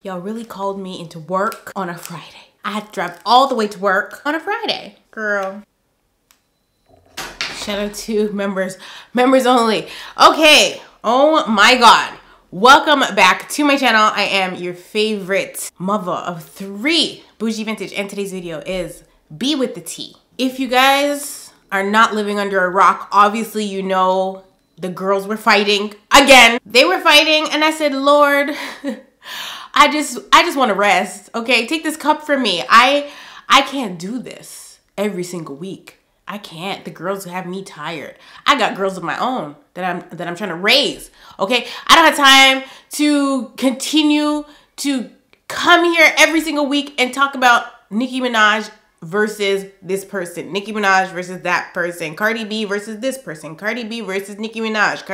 Y'all really called me into work on a Friday. I had to drive all the way to work on a Friday. Girl. Shout out to members only. Okay, oh my God. Welcome back to my channel. I am your favorite mother of three, Bougie Vintage, and today's video is Be With The Tea. If you guys are not living under a rock, obviously you know the girls were fighting again. They were fighting and I said, Lord, I just want to rest. Okay, take this cup from me. I can't do this every single week. I can't. The girls have me tired. I got girls of my own that I'm trying to raise. Okay, I don't have time to continue to come here every single week and talk about Nicki Minaj versus this person, Nicki Minaj versus that person, Cardi B versus this person, Cardi B versus Nicki Minaj.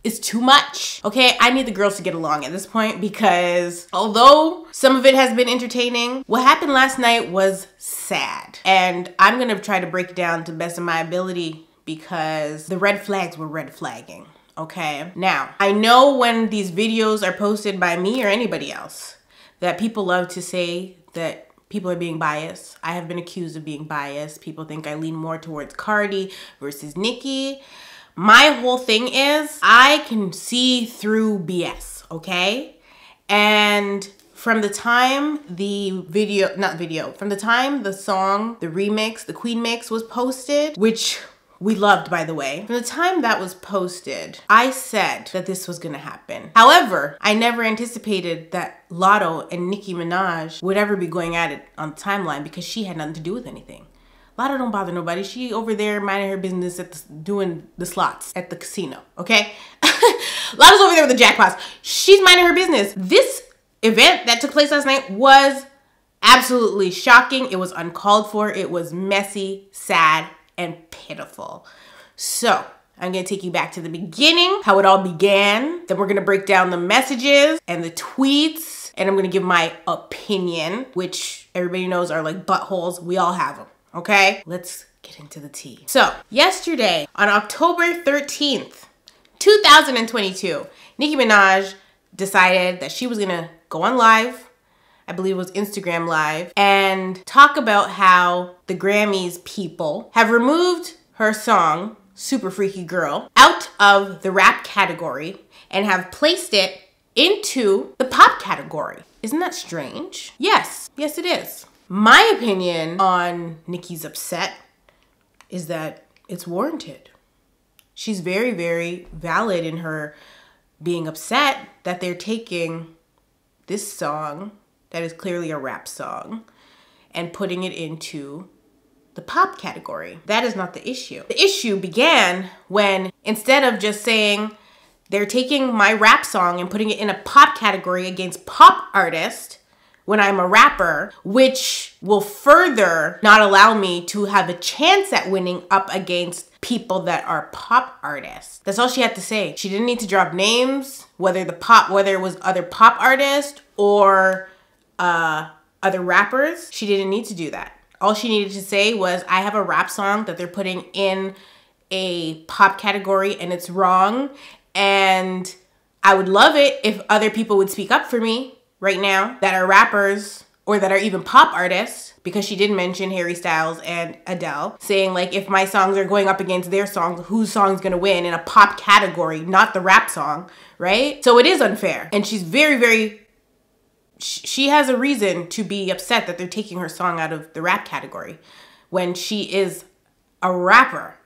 It's too much. Okay, I need the girls to get along at this point because although some of it has been entertaining, what happened last night was sad. And I'm gonna try to break it down to the best of my ability because the red flags were red flagging, okay? Now, I know when these videos are posted by me or anybody else that people love to say that people are being biased. I have been accused of being biased. People think I lean more towards Cardi versus Nicki. My whole thing is I can see through BS, okay? And from the time from the time the song, the remix, the Queen mix was posted, which we loved, by the way. From the time that was posted, I said that this was gonna happen. However, I never anticipated that Latto and Nicki Minaj would ever be going at it on the timeline because she had nothing to do with anything. Latto don't bother nobody. She over there minding her business doing the slots at the casino, okay? Latto's over there with the jackpots. She's minding her business. This event that took place last night was absolutely shocking. It was uncalled for. It was messy, sad, and pitiful. So I'm gonna take you back to the beginning, how it all began. Then we're gonna break down the messages and the tweets, and I'm gonna give my opinion, which everybody knows are like buttholes. We all have them. Okay, let's get into the tea. So yesterday on October 13th, 2022, Nicki Minaj decided that she was gonna go on live, I believe it was Instagram Live, and talk about how the Grammy'S people have removed her song, Super Freaky Girl, out of the rap category and have placed it into the pop category. Isn't that strange? Yes, yes it is. My opinion on Nicki's upset is that it's warranted. She's very, very valid in her being upset that they're taking this song that is clearly a rap song and putting it into the pop category. That is not the issue. The issue began when instead of just saying they're taking my rap song and putting it in a pop category against pop artists, when I'm a rapper, which will further not allow me to have a chance at winning up against people that are pop artists. That's all she had to say. She didn't need to drop names, whether it was other pop artists or other rappers. She didn't need to do that. All she needed to say was, I have a rap song that they're putting in a pop category and it's wrong. And I would love it if other people would speak up for me right now that are rappers or that are even pop artists, because she did mention Harry Styles and Adele, saying like, if my songs are going up against their songs, whose song's gonna win in a pop category, not the rap song, right? So it is unfair. And she's she has a reason to be upset that they're taking her song out of the rap category when she is a rapper.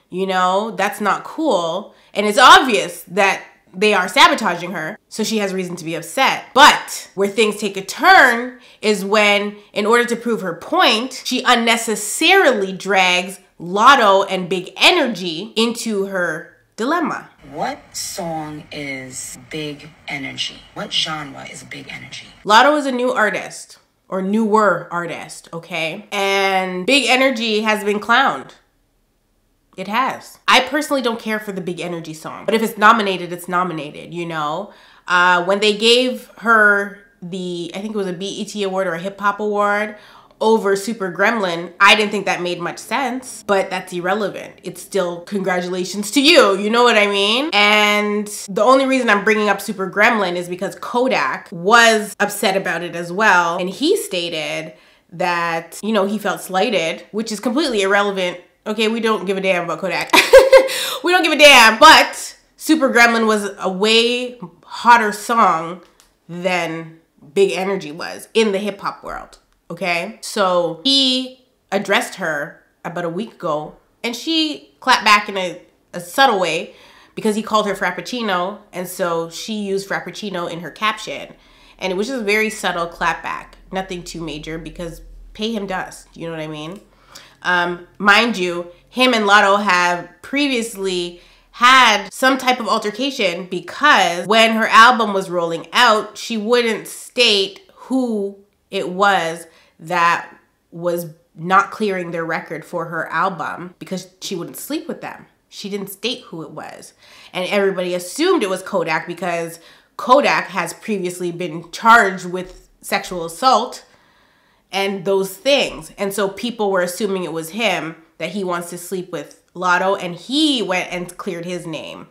You know, that's not cool. And it's obvious that they are sabotaging her, so she has reason to be upset. But where things take a turn is when, in order to prove her point, she unnecessarily drags Latto and Big Energy into her dilemma. What song is Big Energy? What genre is Big Energy? Latto is a new artist, or newer artist, okay? And Big Energy has been clowned. It has. I personally don't care for the Big Energy song, but if it's nominated, it's nominated, you know? When they gave her I think it was a BET award or a hip hop award over Super Gremlin, I didn't think that made much sense, but that's irrelevant. It's still congratulations to you, you know what I mean? And the only reason I'm bringing up Super Gremlin is because Kodak was upset about it as well. And he stated that, you know, he felt slighted, which is completely irrelevant. Okay, we don't give a damn about Kodak. We don't give a damn, but Super Gremlin was a way hotter song than Big Energy was in the hip hop world. Okay, so he addressed her about a week ago and she clapped back in a subtle way because he called her Frappuccino, and so she used Frappuccino in her caption, and it was just a very subtle clap back, nothing too major because pay him dust, you know what I mean? Mind you, him and Latto have previously had some type of altercation because when her album was rolling out, she wouldn't state who it was that was not clearing their record for her album because she wouldn't sleep with them. She didn't state who it was. And everybody assumed it was Kodak because Kodak has previously been charged with sexual assault and those things. And so people were assuming it was him, that he wants to sleep with Latto, and he went and cleared his name.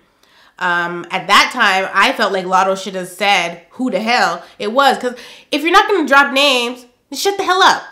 At that time, I felt like Latto should have said who the hell it was, because if you're not going to drop names, then shut the hell up.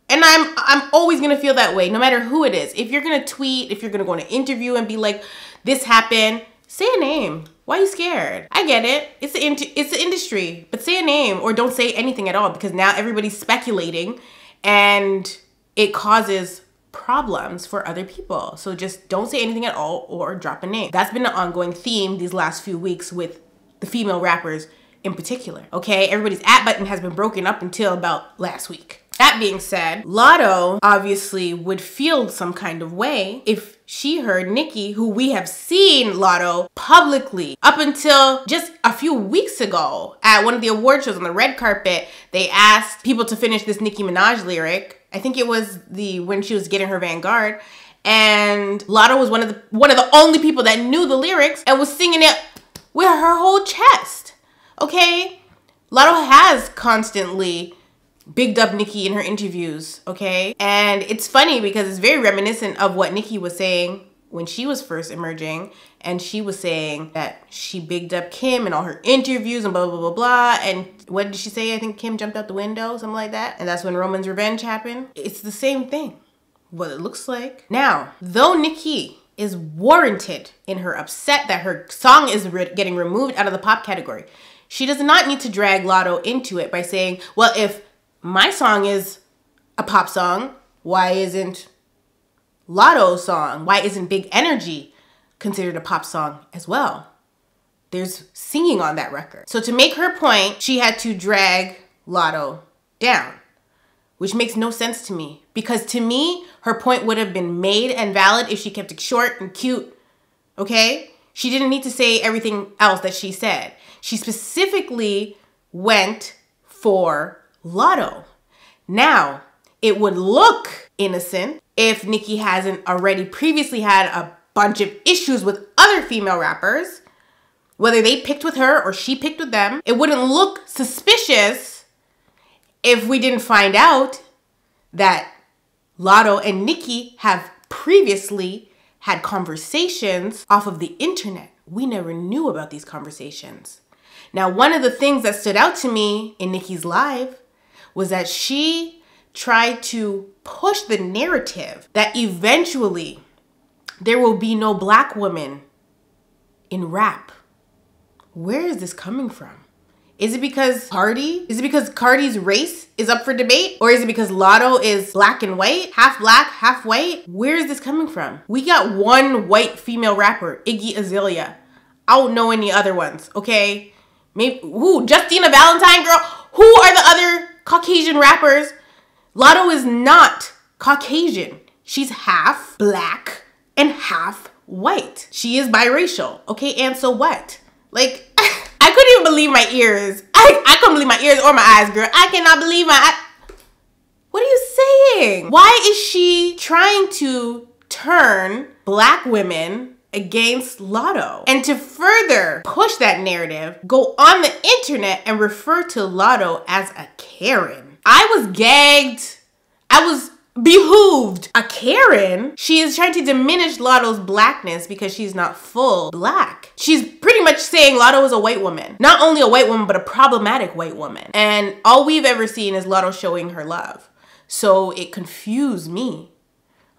And I'm always going to feel that way, no matter who it is. If you're going to tweet, if you're going to go in an interview and be like, this happened, say a name. Why are you scared? I get it. It's the industry, but say a name or don't say anything at all, because now everybody's speculating and it causes problems for other people. So just don't say anything at all or drop a name. That's been an ongoing theme these last few weeks with the female rappers in particular. Okay, everybody's at button has been broken up until about last week. That being said, Latto obviously would feel some kind of way if she heard Nicki, who we have seen Latto publicly up until just a few weeks ago at one of the award shows on the red carpet. They asked people to finish this Nicki Minaj lyric. I think it was when she was getting her Vanguard, and Latto was one of the only people that knew the lyrics and was singing it with her whole chest. Okay, Latto has constantly bigged up Nicki in her interviews, okay? And it's funny because it's very reminiscent of what Nicki was saying when she was first emerging, and she was saying that she bigged up Kim in all her interviews and blah, blah, blah, blah. And what did she say? I think Kim jumped out the window, something like that. And that's when Roman's revenge happened. It's the same thing, what it looks like. Now, though Nicki is warranted in her upset that her song is getting removed out of the pop category, she does not need to drag Latto into it by saying, well, if my song is a pop song, why isn't Latto's song? Why isn't Big Energy considered a pop song as well? There's singing on that record. So to make her point, she had to drag Latto down, which makes no sense to me. Because to me, her point would have been made and valid if she kept it short and cute, okay? She didn't need to say everything else that she said. She specifically went for Latto. Now, it would look innocent if Nicki hasn't already previously had a bunch of issues with other female rappers, whether they picked with her or she picked with them. It wouldn't look suspicious if we didn't find out that Latto and Nicki have previously had conversations off of the internet. We never knew about these conversations. Now, one of the things that stood out to me in Nicki's live was that she tried to push the narrative that eventually there will be no black woman in rap. Where is this coming from? Is it because Cardi's race is up for debate? Or is it because Latto is black and white? Half black, half white? Where is this coming from? We got one white female rapper, Iggy Azalea. I don't know any other ones, okay? Maybe, Justina Valentine, girl? Who are the other Caucasian rappers? Latto is not Caucasian. She's half black and half white. She is biracial, okay? And so what? Like, I couldn't even believe my ears. I couldn't believe my ears or my eyes, girl. I cannot believe my eyes. What are you saying? Why is she trying to turn black women against Latto? And to further push that narrative, go on the internet and refer to Latto as a Karen. I was gagged I was behooved. A Karen, she is trying to diminish Latto's blackness because she's not full black. She's pretty much saying Latto is a white woman. Not only a white woman, but a problematic white woman. And all we've ever seen is Latto showing her love. So it confused me,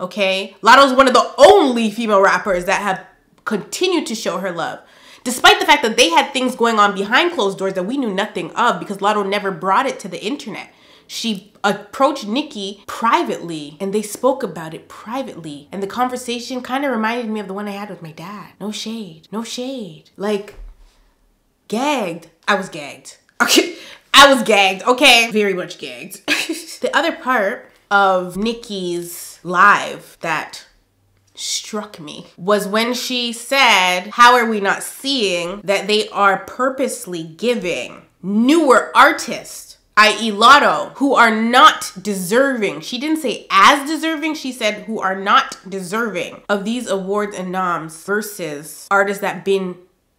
okay? Latto's one of the only female rappers that have continued to show her love, despite the fact that they had things going on behind closed doors that we knew nothing of because Latto never brought it to the internet. She approached Nicki privately and they spoke about it privately. And the conversation kind of reminded me of the one I had with my dad. No shade, no shade. Like, gagged. I was gagged. Okay, I was gagged, okay? Very much gagged. The other part of Nicki's live that struck me was when she said, how are we not seeing that they are purposely giving newer artists, i.e. Latto, who are not deserving. She didn't say as deserving, she said who are not deserving of these awards and noms versus artists that been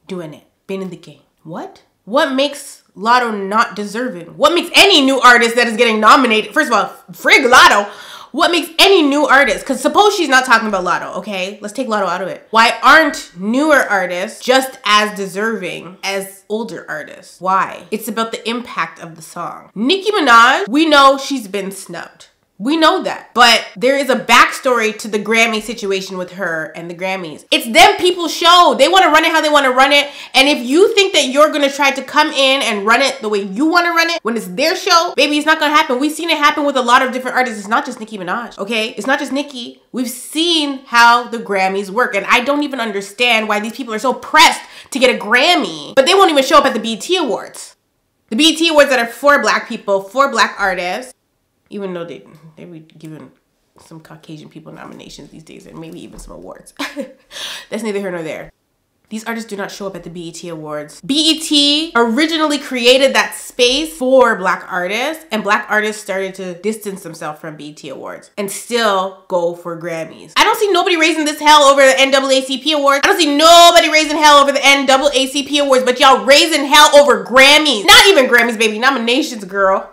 doing it, been in the game. What? What makes Latto not deserving? What makes any new artist that is getting nominated? First of all, frig Latto. What makes any new artist? Because suppose she's not talking about Latto, okay? Let's take Latto out of it. Why aren't newer artists just as deserving as older artists? Why? It's about the impact of the song. Nicki Minaj, we know she's been snubbed. We know that, but there is a backstory to the Grammy situation with her and the Grammys. It's them people's show. They want to run it how they want to run it. And if you think that you're going to try to come in and run it the way you want to run it when it's their show, baby, it's not going to happen. We've seen it happen with a lot of different artists. It's not just Nicki Minaj, okay? It's not just Nicki. We've seen how the Grammys work. And I don't even understand why these people are so pressed to get a Grammy, but they won't even show up at the BET Awards. The BET Awards that are for black people, for black artists, even though they be giving some Caucasian people nominations these days and maybe even some awards. That's neither here nor there. These artists do not show up at the BET Awards. BET originally created that space for black artists, and black artists started to distance themselves from BET Awards and still go for Grammys. I don't see nobody raising this hell over the NAACP Awards. I don't see nobody raising hell over the NAACP Awards, but y'all raising hell over Grammys. Not even Grammys, baby, nominations, girl.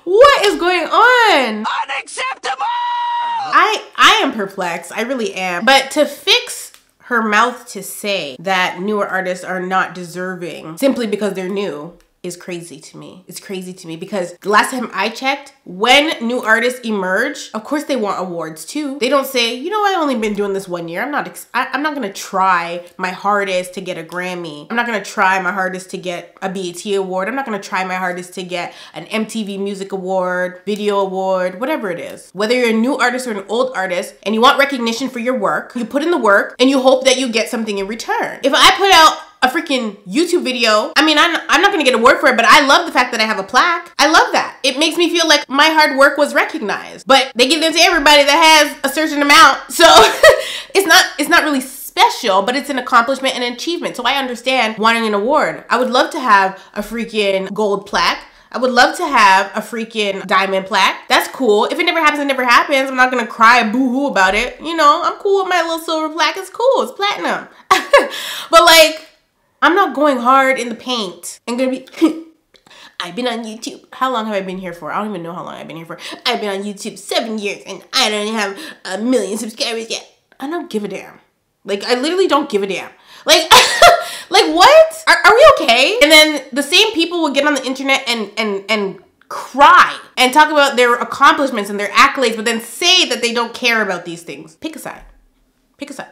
What is going on? Unacceptable! I am perplexed. I really am. But to fix her mouth to say that newer artists are not deserving simply because they're new is crazy to me. It's crazy to me because the last time I checked, when new artists emerge, of course they want awards too. They don't say, you know, I only been doing this 1 year. I'm not gonna try my hardest to get a Grammy. I'm not gonna try my hardest to get a BET award. I'm not gonna try my hardest to get an MTV Music Award, Video Award, whatever it is. Whether you're a new artist or an old artist and you want recognition for your work, you put in the work and you hope that you get something in return. If I put out a freaking YouTube video, I mean, I'm not gonna get a word for it, but I love the fact that I have a plaque. I love that. It makes me feel like my hard work was recognized, but they give them to everybody that has a certain amount. So it's not really special, but it's an accomplishment and an achievement. So I understand wanting an award. I would love to have a freaking gold plaque. I would love to have a freaking diamond plaque. That's cool. If it never happens, it never happens. I'm not gonna cry boo-hoo about it. You know, I'm cool with my little silver plaque. It's cool, it's platinum. But like, I'm not going hard in the paint and gonna be, I've been on YouTube. How long have I been here for? I don't even know how long I've been here for. I've been on YouTube 7 years and I don't even have 1 million subscribers yet. I don't give a damn. Like, I literally don't give a damn. Like, like what? Are we okay? And then the same people will get on the internet and cry and talk about their accomplishments and their accolades, but then say that they don't care about these things. Pick a side. Pick a side.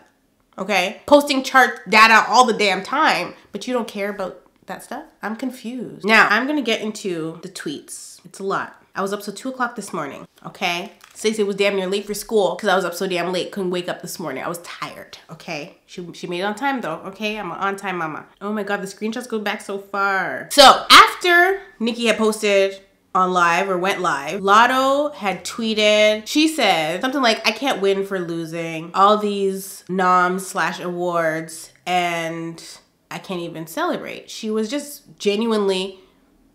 Okay? Posting chart data all the damn time, but you don't care about that stuff? I'm confused. Now, I'm gonna get into the tweets. It's a lot. I was up till 2 o'clock this morning, okay? Stacey was damn near late for school because I was up so damn late, couldn't wake up this morning. I was tired, okay? She made it on time though, okay? I'm an on-time mama. Oh my God, the screenshots go back so far. So after Nicki had posted on live or went live, Latto had tweeted, she said something like, I can't win for losing all these noms/awards and I can't even celebrate. She was just genuinely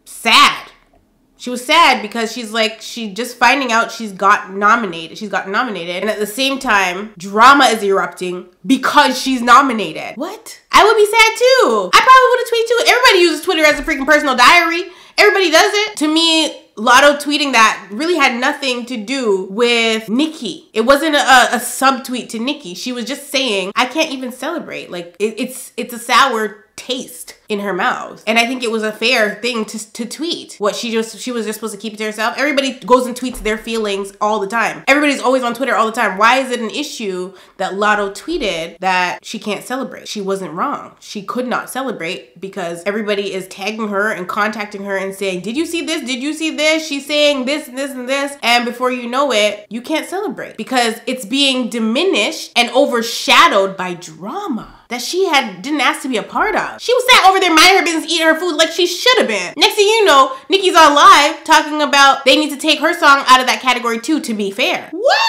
sad. She was sad because she's like, she just finding out she's gotten nominated. And at the same time, drama is erupting because she's nominated. What? I would be sad too. I probably would have tweeted too. Everybody uses Twitter as a freaking personal diary. Everybody does it. To me, Latto tweeting that really had nothing to do with Nicki. It wasn't a subtweet to Nicki. She was just saying, I can't even celebrate. Like, it's a sour taste in her mouth. And I think it was a fair thing to tweet. What, she was just supposed to keep it to herself? Everybody goes and tweets their feelings all the time. Everybody's always on Twitter all the time. Why is it an issue that Latto tweeted that she can't celebrate? She wasn't wrong. She could not celebrate because everybody is tagging her and contacting her and saying, did you see this? Did you see this? She's saying this and this and this. And before you know it, you can't celebrate because it's being diminished and overshadowed by drama that she didn't ask to be a part of. She was sat over there minding her business, eating her food like she should have been. Next thing you know, Nicki's on live talking about they need to take her song out of that category too, to be fair. What?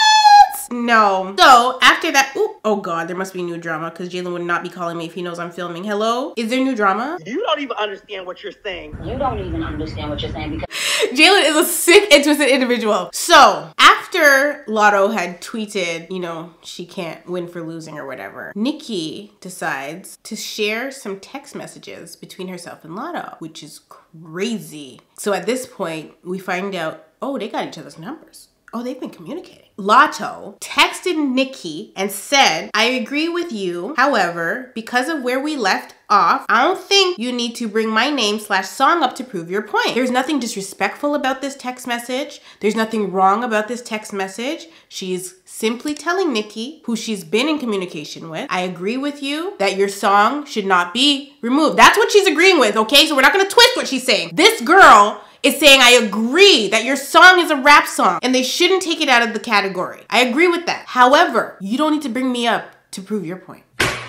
No. So after that, oh God, there must be new drama because Jalen would not be calling me if he knows I'm filming. Hello? Is there new drama? You don't even understand what you're saying. You don't even understand what you're saying because Jalen is a sick and twisted individual. So after Latto had tweeted, you know, she can't win for losing or whatever, Nicki decides to share some text messages between herself and Latto, which is crazy. So at this point, we find out, oh, they got each other's numbers. Oh, they've been communicating. Latto texted Nicki and said, I agree with you. However, because of where we left off, I don't think you need to bring my name / song up to prove your point. There's nothing disrespectful about this text message. There's nothing wrong about this text message. She's simply telling Nicki, who she's been in communication with, I agree with you that your song should not be removed. That's what she's agreeing with, okay? So we're not gonna twist what she's saying. This girl is saying, I agree that your song is a rap song and they shouldn't take it out of the category. I agree with that. However, you don't need to bring me up to prove your point.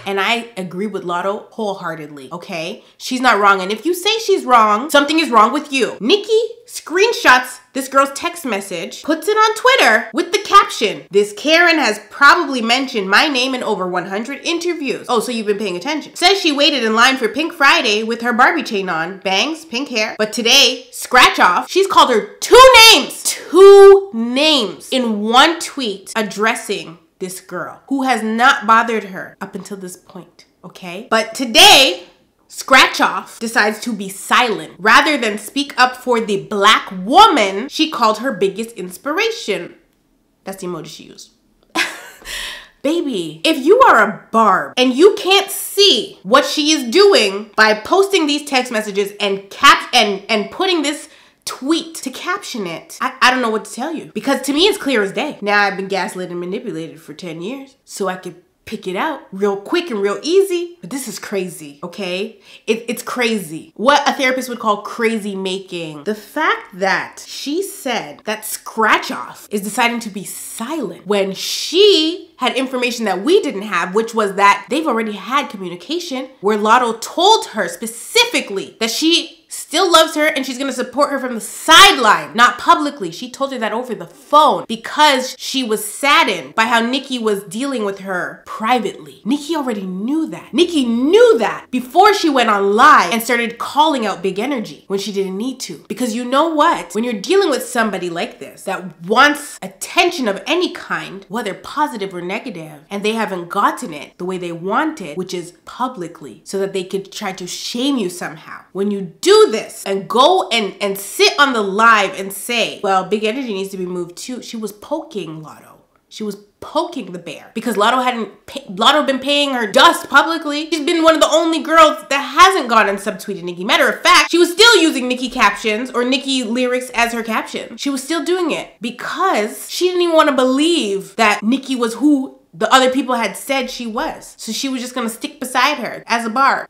And I agree with Latto wholeheartedly, okay? She's not wrong. And if you say she's wrong, something is wrong with you. Nicki screenshots this girl's text message, puts it on Twitter with the caption, this Karen has probably mentioned my name in over 100 interviews. Oh, so you've been paying attention. Says she waited in line for Pink Friday with her Barbie chain on, bangs, pink hair. But today, scratch off, she's called her two names in one tweet addressing this girl who has not bothered her up until this point, okay? But today, scratch off decides to be silent. Rather than speak up for the Black woman she called her biggest inspiration. That's the emoji she used. Baby, if you are a barb and you can't see what she is doing by posting these text messages and putting this tweet to caption it, I don't know what to tell you. Because to me, it's clear as day. Now I've been gaslit and manipulated for 10 years, so I could pick it out real quick and real easy. But this is crazy, okay? It's crazy. What a therapist would call crazy making. The fact that she said that scratch off is deciding to be silent when she had information that we didn't have, which was that they've already had communication where Latto told her specifically that she still loves her and she's gonna support her from the sideline, not publicly. She told her that over the phone because she was saddened by how Nicki was dealing with her privately. Nicki already knew that. Nicki knew that before she went on live and started calling out Big Energy when she didn't need to. Because you know what? When you're dealing with somebody like this that wants attention of any kind, whether positive or negative, and they haven't gotten it the way they wanted, which is publicly, so that they could try to shame you somehow. When you do this and go and sit on the live and say, well, Big Energy needs to be moved too. She was poking Latto. She was poking the bear because Latto had been paying her dust publicly. She's been one of the only girls that hasn't gone and subtweeted Nicki. Matter of fact, she was still using Nicki captions or Nicki lyrics as her caption. She was still doing it because she didn't even want to believe that Nicki was who the other people had said she was. So she was just gonna stick beside her as a barb.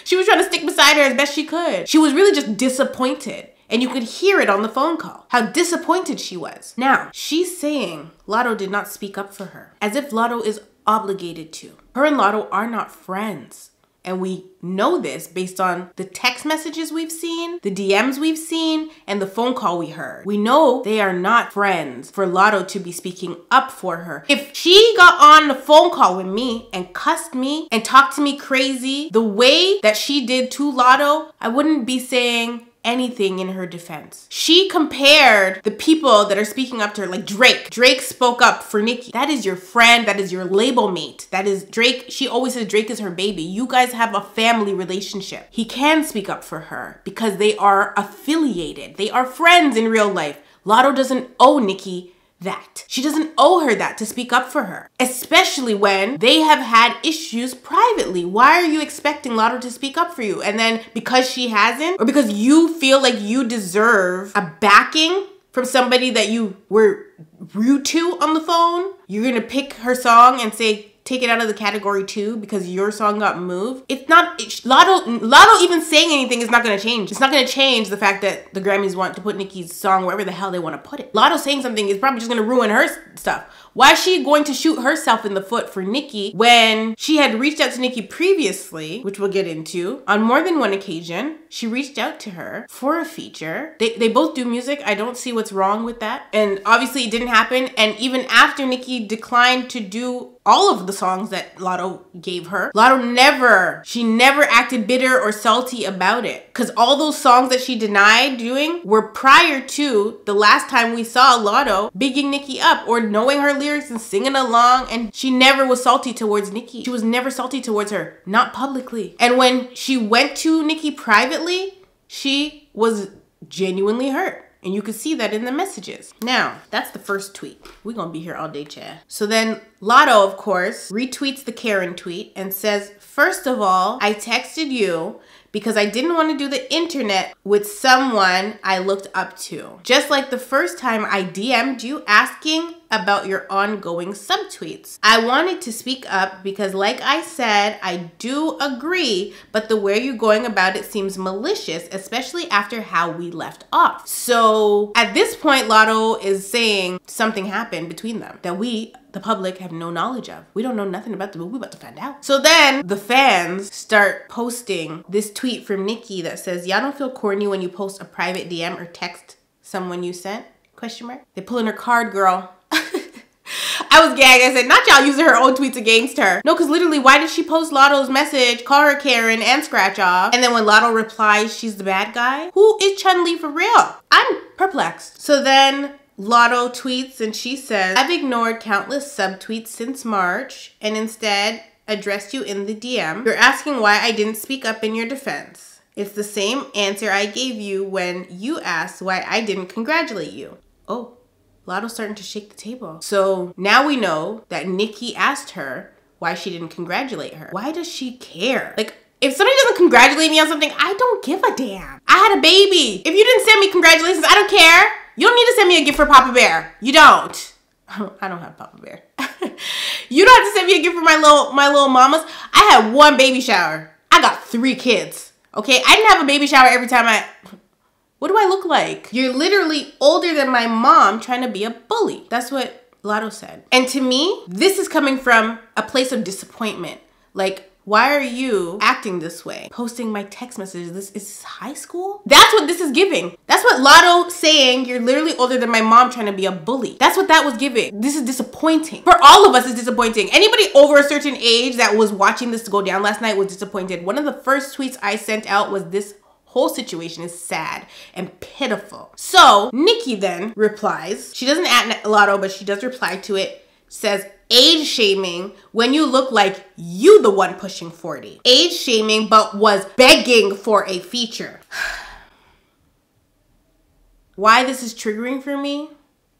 She was trying to stick beside her as best she could. She was really just disappointed. And you could hear it on the phone call, how disappointed she was. Now, she's saying Latto did not speak up for her, as if Latto is obligated to. Her and Latto are not friends. And we know this based on the text messages we've seen, the DMs we've seen, and the phone call we heard. We know they are not friends for Latto to be speaking up for her. If she got on the phone call with me and cussed me and talked to me crazy the way that she did to Latto, I wouldn't be saying anything in her defense. She compared the people that are speaking up to her, like Drake. Drake spoke up for Nicki. That is your friend. That is your label mate. That is Drake. She always says Drake is her baby. You guys have a family relationship. He can speak up for her because they are affiliated. They are friends in real life. Latto doesn't owe Nicki that. She doesn't owe her that to speak up for her, especially when they have had issues privately. Why are you expecting Latto to speak up for you? And then because she hasn't, or because you feel like you deserve a backing from somebody that you were rude to on the phone, you're gonna pick her song and say, take it out of the category 2 because your song got moved. It's not, Latto even saying anything is not gonna change. It's not gonna change the fact that the Grammys want to put Nicki's song wherever the hell they wanna put it. Latto saying something is probably just gonna ruin her stuff. Why is she going to shoot herself in the foot for Nicki when she had reached out to Nicki previously, which we'll get into, on more than one occasion? She reached out to her for a feature. They both do music. I don't see what's wrong with that. And obviously it didn't happen. And even after Nicki declined to do all of the songs that Latto gave her, she never acted bitter or salty about it. Because all those songs that she denied doing were prior to the last time we saw Latto bigging Nicki up or knowing her lyrics and singing along. And she never was salty towards Nicki. She was never salty towards her, not publicly. And when she went to Nicki privately, she was genuinely hurt. And you can see that in the messages. Now, that's the first tweet. We're gonna be here all day, Chad. So then Latto, of course, retweets the Karen tweet and says, first of all, I texted you because I didn't want to do the internet with someone I looked up to. Just like the first time I DM'd you asking about your ongoing subtweets. I wanted to speak up because like I said, I do agree, but the way you're going about it seems malicious, especially after how we left off. So at this point, Latto is saying something happened between them that we, the public, have no knowledge of. We don't know nothing about them, but we're about to find out. So then the fans start posting this tweet from Nicki that says, y'all don't feel corny when you post a private DM or text someone you sent? Question mark. They pulling her card, girl. I was gagged. I said, not y'all using her own tweets against her. No, because literally, why did she post Latto's message, call her Karen, and scratch off? And then when Latto replies, she's the bad guy? Who is Chun-Li for real? I'm perplexed. So then Latto tweets and she says, I've ignored countless subtweets since March and instead addressed you in the DM. You're asking why I didn't speak up in your defense. It's the same answer I gave you when you asked why I didn't congratulate you. Oh. Latto's starting to shake the table. So now we know that Nicki asked her why she didn't congratulate her. Why does she care? Like, if somebody doesn't congratulate me on something, I don't give a damn. I had a baby. If you didn't send me congratulations, I don't care. You don't need to send me a gift for Papa Bear. You don't. I don't have Papa Bear. You don't have to send me a gift for my little mamas. I had one baby shower. I got 3 kids. Okay? I didn't have a baby shower every time What do I look like? You're literally older than my mom trying to be a bully. That's what Latto said. And to me, this is coming from a place of disappointment. Like, why are you acting this way? Posting my text messages. This is high school? That's what this is giving. That's what Latto saying, you're literally older than my mom trying to be a bully. That's what that was giving. This is disappointing. For all of us, it's disappointing. Anybody over a certain age that was watching this go down last night was disappointed. One of the first tweets I sent out was this whole situation is sad and pitiful. So Nicki then replies, she doesn't at Latto, but she does reply to it, says, age shaming when you look like you the one pushing 40. Age shaming, but was begging for a feature. Why this is triggering for me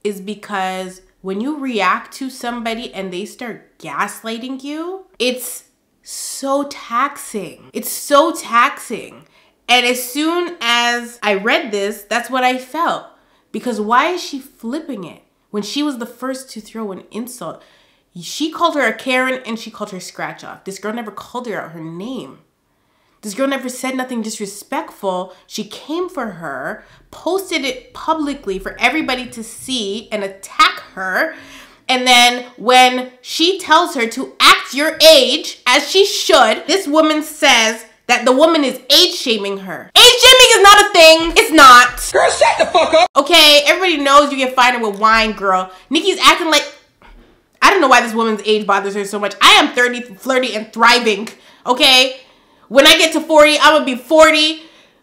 is because when you react to somebody and they start gaslighting you, it's so taxing. It's so taxing. And as soon as I read this, that's what I felt. Because why is she flipping it when she was the first to throw an insult? She called her a Karen and she called her scratch off. This girl never called her out her name. This girl never said nothing disrespectful. She came for her, posted it publicly for everybody to see and attack her. And then when she tells her to act your age, as she should, this woman says that the woman is age shaming her. Age shaming is not a thing. It's not. Girl, shut the fuck up. Okay, everybody knows you get finer with wine, girl. Nicki's acting like, I don't know why this woman's age bothers her so much. I am 30, flirty, and thriving, okay? When I get to 40, I'm gonna be 40,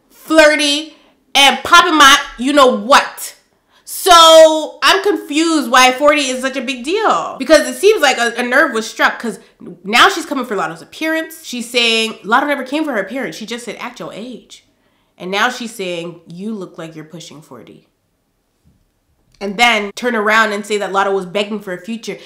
flirty, and popping my you know what. So I'm confused why 40 is such a big deal. Because it seems like a nerve was struck, because now she's coming for Latto's appearance. She's saying Latto never came for her appearance. She just said act your age. And now she's saying you look like you're pushing 40. And then turn around and say that Latto was begging for a feature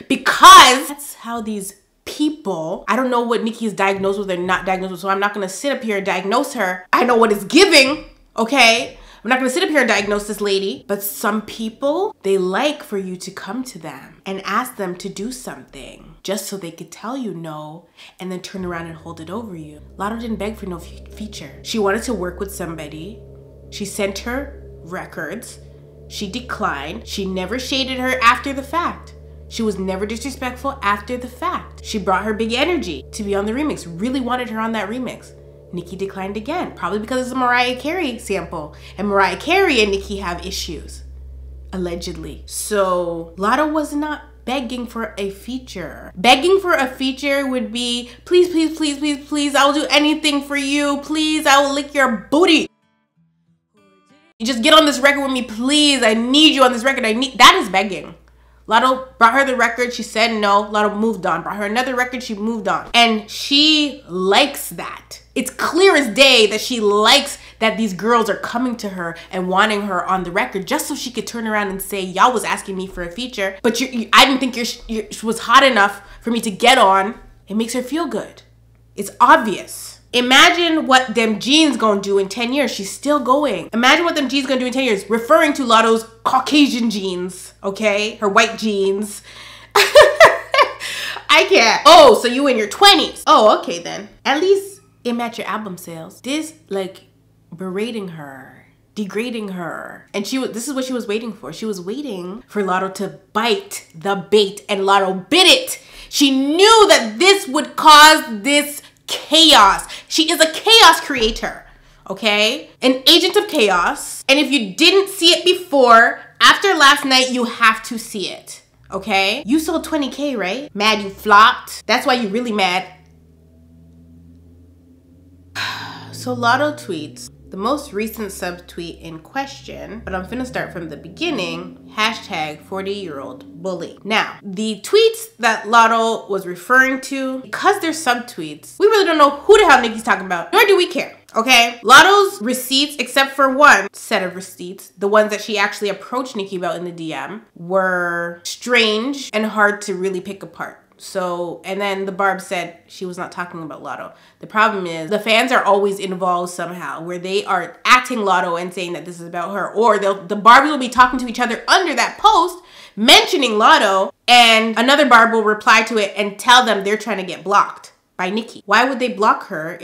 because that's how these people, I don't know what Nicki is diagnosed with or not diagnosed with, so I'm not gonna sit up here and diagnose her. I know what it's giving, okay? I'm not gonna sit up here and diagnose this lady, but some people, they like for you to come to them and ask them to do something just so they could tell you no and then turn around and hold it over you. Latto didn't beg for no feature. She wanted to work with somebody. She sent her records. She declined. She never shaded her after the fact. She was never disrespectful after the fact. She brought her big energy to be on the remix, really wanted her on that remix. Nicki declined again, probably because it's a Mariah Carey sample. And Mariah Carey and Nicki have issues, allegedly. So Latto was not begging for a feature. Begging for a feature would be, please, please, please, please, please, I will do anything for you. Please, I will lick your booty. You just get on this record with me, please. I need you on this record. That is begging. Latto brought her the record. She said no. Latto moved on. Brought her another record. She moved on. And she likes that. It's clear as day that she likes that these girls are coming to her and wanting her on the record just so she could turn around and say, y'all was asking me for a feature, but I didn't think you was hot enough for me to get on. It makes her feel good. It's obvious. Imagine what them jeans gonna do in 10 years. She's still going. Imagine what them jeans gonna do in 10 years, referring to Latto's Caucasian jeans, okay? Her white jeans. I can't. Oh, so you in your 20s. Oh, okay then. At least it matched your album sales. This, like, berating her, degrading her. And this is what she was waiting for. She was waiting for Latto to bite the bait, and Latto bit it. She knew that this would cause this chaos. She is a chaos creator, okay? An agent of chaos. And if you didn't see it before, after last night, you have to see it, okay? You sold 20K, right? Mad you flopped. That's why you're really mad. So Latto tweets the most recent subtweet in question, but I'm finna start from the beginning, hashtag 40-year-old bully. Now, the tweets that Latto was referring to, because they're subtweets, we really don't know who the hell Nicki's talking about, nor do we care, okay? Latto's receipts, except for one set of receipts, the ones that she actually approached Nicki about in the DM, were strange and hard to really pick apart. So, and then the Barb said she was not talking about Latto. The problem is the fans are always involved somehow, where they are acting Latto and saying that this is about her, or the Barbies will be talking to each other under that post mentioning Latto, and another Barb will reply to it and tell them they're trying to get blocked by Nicki. Why would they block her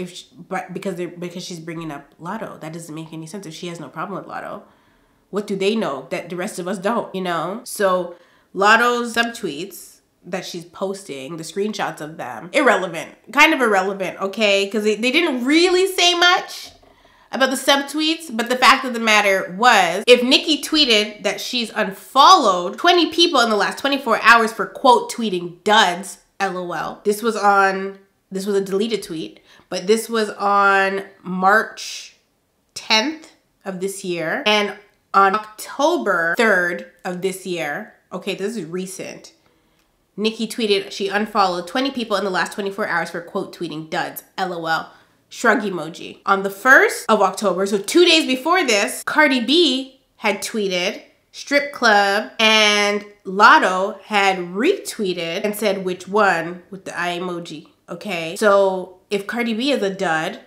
because she's bringing up Latto? That doesn't make any sense. If she has no problem with Latto, what do they know that the rest of us don't, you know? So Latto's subtweets that she's posting, the screenshots of them, irrelevant, kind of irrelevant, okay? Because they didn't really say much about the subtweets, but the fact of the matter was, if Nicki tweeted that she's unfollowed 20 people in the last 24 hours for quote tweeting duds, LOL. This was a deleted tweet, but this was on March 10th of this year, and on October 3rd of this year, okay, this is recent, Nicki tweeted she unfollowed 20 people in the last 24 hours for quote tweeting duds, LOL, shrug emoji. On the 1st of October, so 2 days before this, Cardi B had tweeted strip club, and Latto had retweeted and said which one with the eye emoji, okay? So if Cardi B is a dud,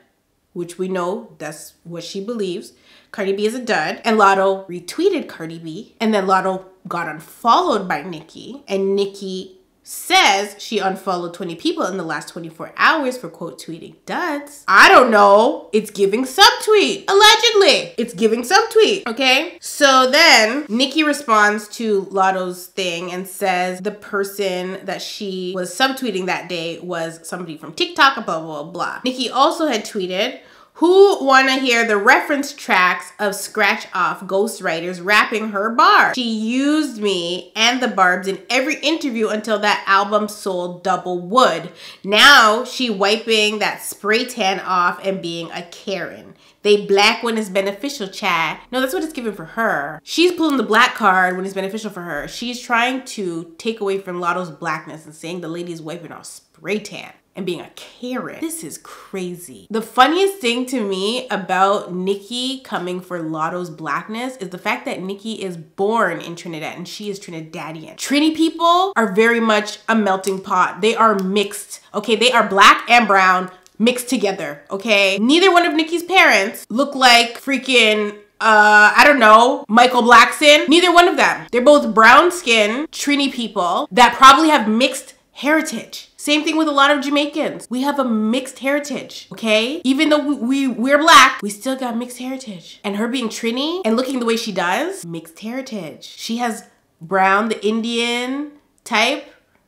which we know that's what she believes, Cardi B is a dud, and Latto retweeted Cardi B, and then Latto got unfollowed by Nicki, and Nicki says she unfollowed 20 people in the last 24 hours for quote tweeting duds. I don't know. It's giving subtweet. Allegedly. It's giving subtweet. Okay? So then Nicki responds to Latto's thing and says the person that she was subtweeting that day was somebody from TikTok, blah, blah, blah. Nicki also had tweeted, who wanna hear the reference tracks of Scratch Off ghostwriters rapping her bar? She used me and the Barbs in every interview until that album sold double wood. Now she wiping that spray tan off and being a Karen. They black when it's beneficial, Chad. No, that's what it's given for her. She's pulling the black card when it's beneficial for her. She's trying to take away from Latto's blackness and saying the lady's wiping off spray tan and being a Karen. This is crazy. The funniest thing to me about Nicki coming for Latto's blackness is the fact that Nicki is born in Trinidad and she is Trinidadian. Trini people are very much a melting pot. They are mixed, okay? They are black and brown mixed together, okay? Neither one of Nicki's parents look like freaking I don't know, Michael Blackson. Neither one of them. They're both brown skin Trini people that probably have mixed heritage. Same thing with a lot of Jamaicans. We have a mixed heritage, okay? Even though we're black, we still got mixed heritage. And her being Trini and looking the way she does, mixed heritage. She has brown, the Indian type,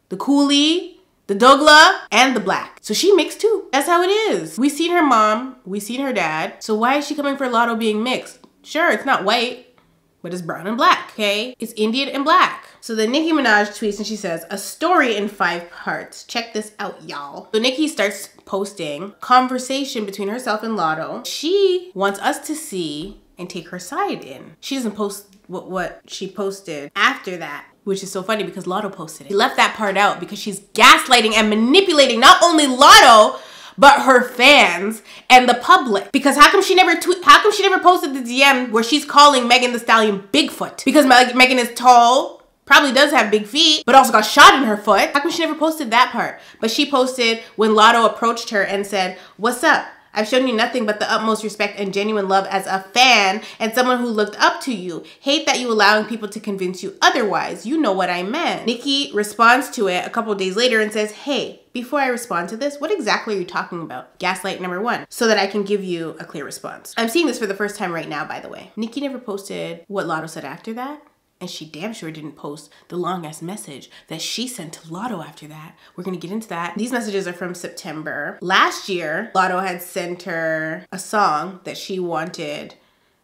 the coolie, the Dougla, and the black. So she mixed too. That's how it is. We seen her mom, we seen her dad. So why is she coming for Latto being mixed? Sure, it's not white, but it's brown and black, okay? It's Indian and black. So then Nicki Minaj tweets and she says, a story in 5 parts. Check this out, y'all. So Nicki starts posting conversation between herself and Latto. She wants us to see and take her side in. She doesn't post what she posted after that, which is so funny because Latto posted it. She left that part out because she's gaslighting and manipulating not only Latto, but her fans and the public. Because how come she never posted the DM where she's calling Megan Thee Stallion Bigfoot? Because Megan is tall, probably does have big feet, but also got shot in her foot. How come she never posted that part? But she posted when Latto approached her and said, what's up? I've shown you nothing but the utmost respect and genuine love as a fan and someone who looked up to you. Hate that you allowing people to convince you otherwise. You know what I meant. Nicki responds to it a couple days later and says, hey, before I respond to this, what exactly are you talking about? Gaslight number 1, so that I can give you a clear response. I'm seeing this for the first time right now, by the way. Nicki never posted what Latto said after that. And she damn sure didn't post the long ass message that she sent to Latto after that. We're gonna get into that. These messages are from September. Last year, Latto had sent her a song that she wanted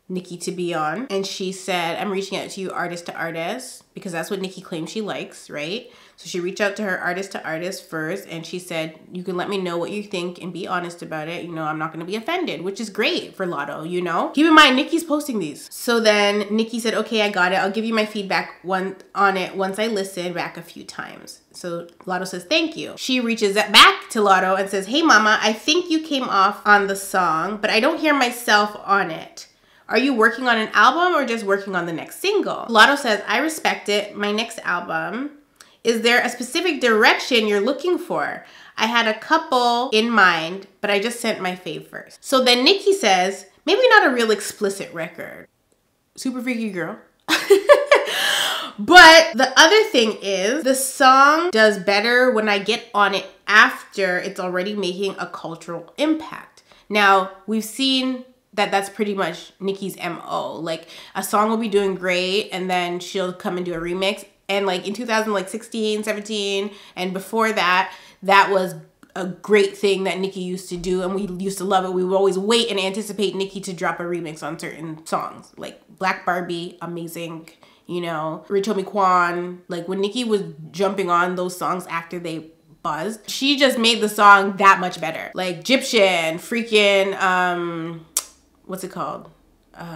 Nicki to be on. And she said, I'm reaching out to you artist to artist, because that's what Nicki claims she likes, right? So she reached out to her artist to artist first and she said, you can let me know what you think and be honest about it. You know, I'm not gonna be offended, which is great for Latto, you know? Keep in mind, Nicki's posting these. So then Nicki said, okay, I got it. I'll give you my feedback on it once I listen back a few times. So Latto says, thank you. She reaches back to Latto and says, hey mama, I think you came off on the song, but I don't hear myself on it. Are you working on an album or just working on the next single? Latto says, I respect it. My next album. Is there a specific direction you're looking for? I had a couple in mind, but I just sent my fave first. So then Nicki says, maybe not a real explicit record. Super freaky girl. But the other thing is, the song does better when I get on it after it's already making a cultural impact. Now, we've seen that that's pretty much Nicki's MO. Like, a song will be doing great and then she'll come and do a remix. And like in 2016, 17, and before that, that was a great thing that Nicki used to do and we used to love it. We would always wait and anticipate Nicki to drop a remix on certain songs. Like Black Barbie, amazing, you know, Ritomi Kwan. Like when Nicki was jumping on those songs after they buzzed, she just made the song that much better. Like Egyptian, freaking, what's it called?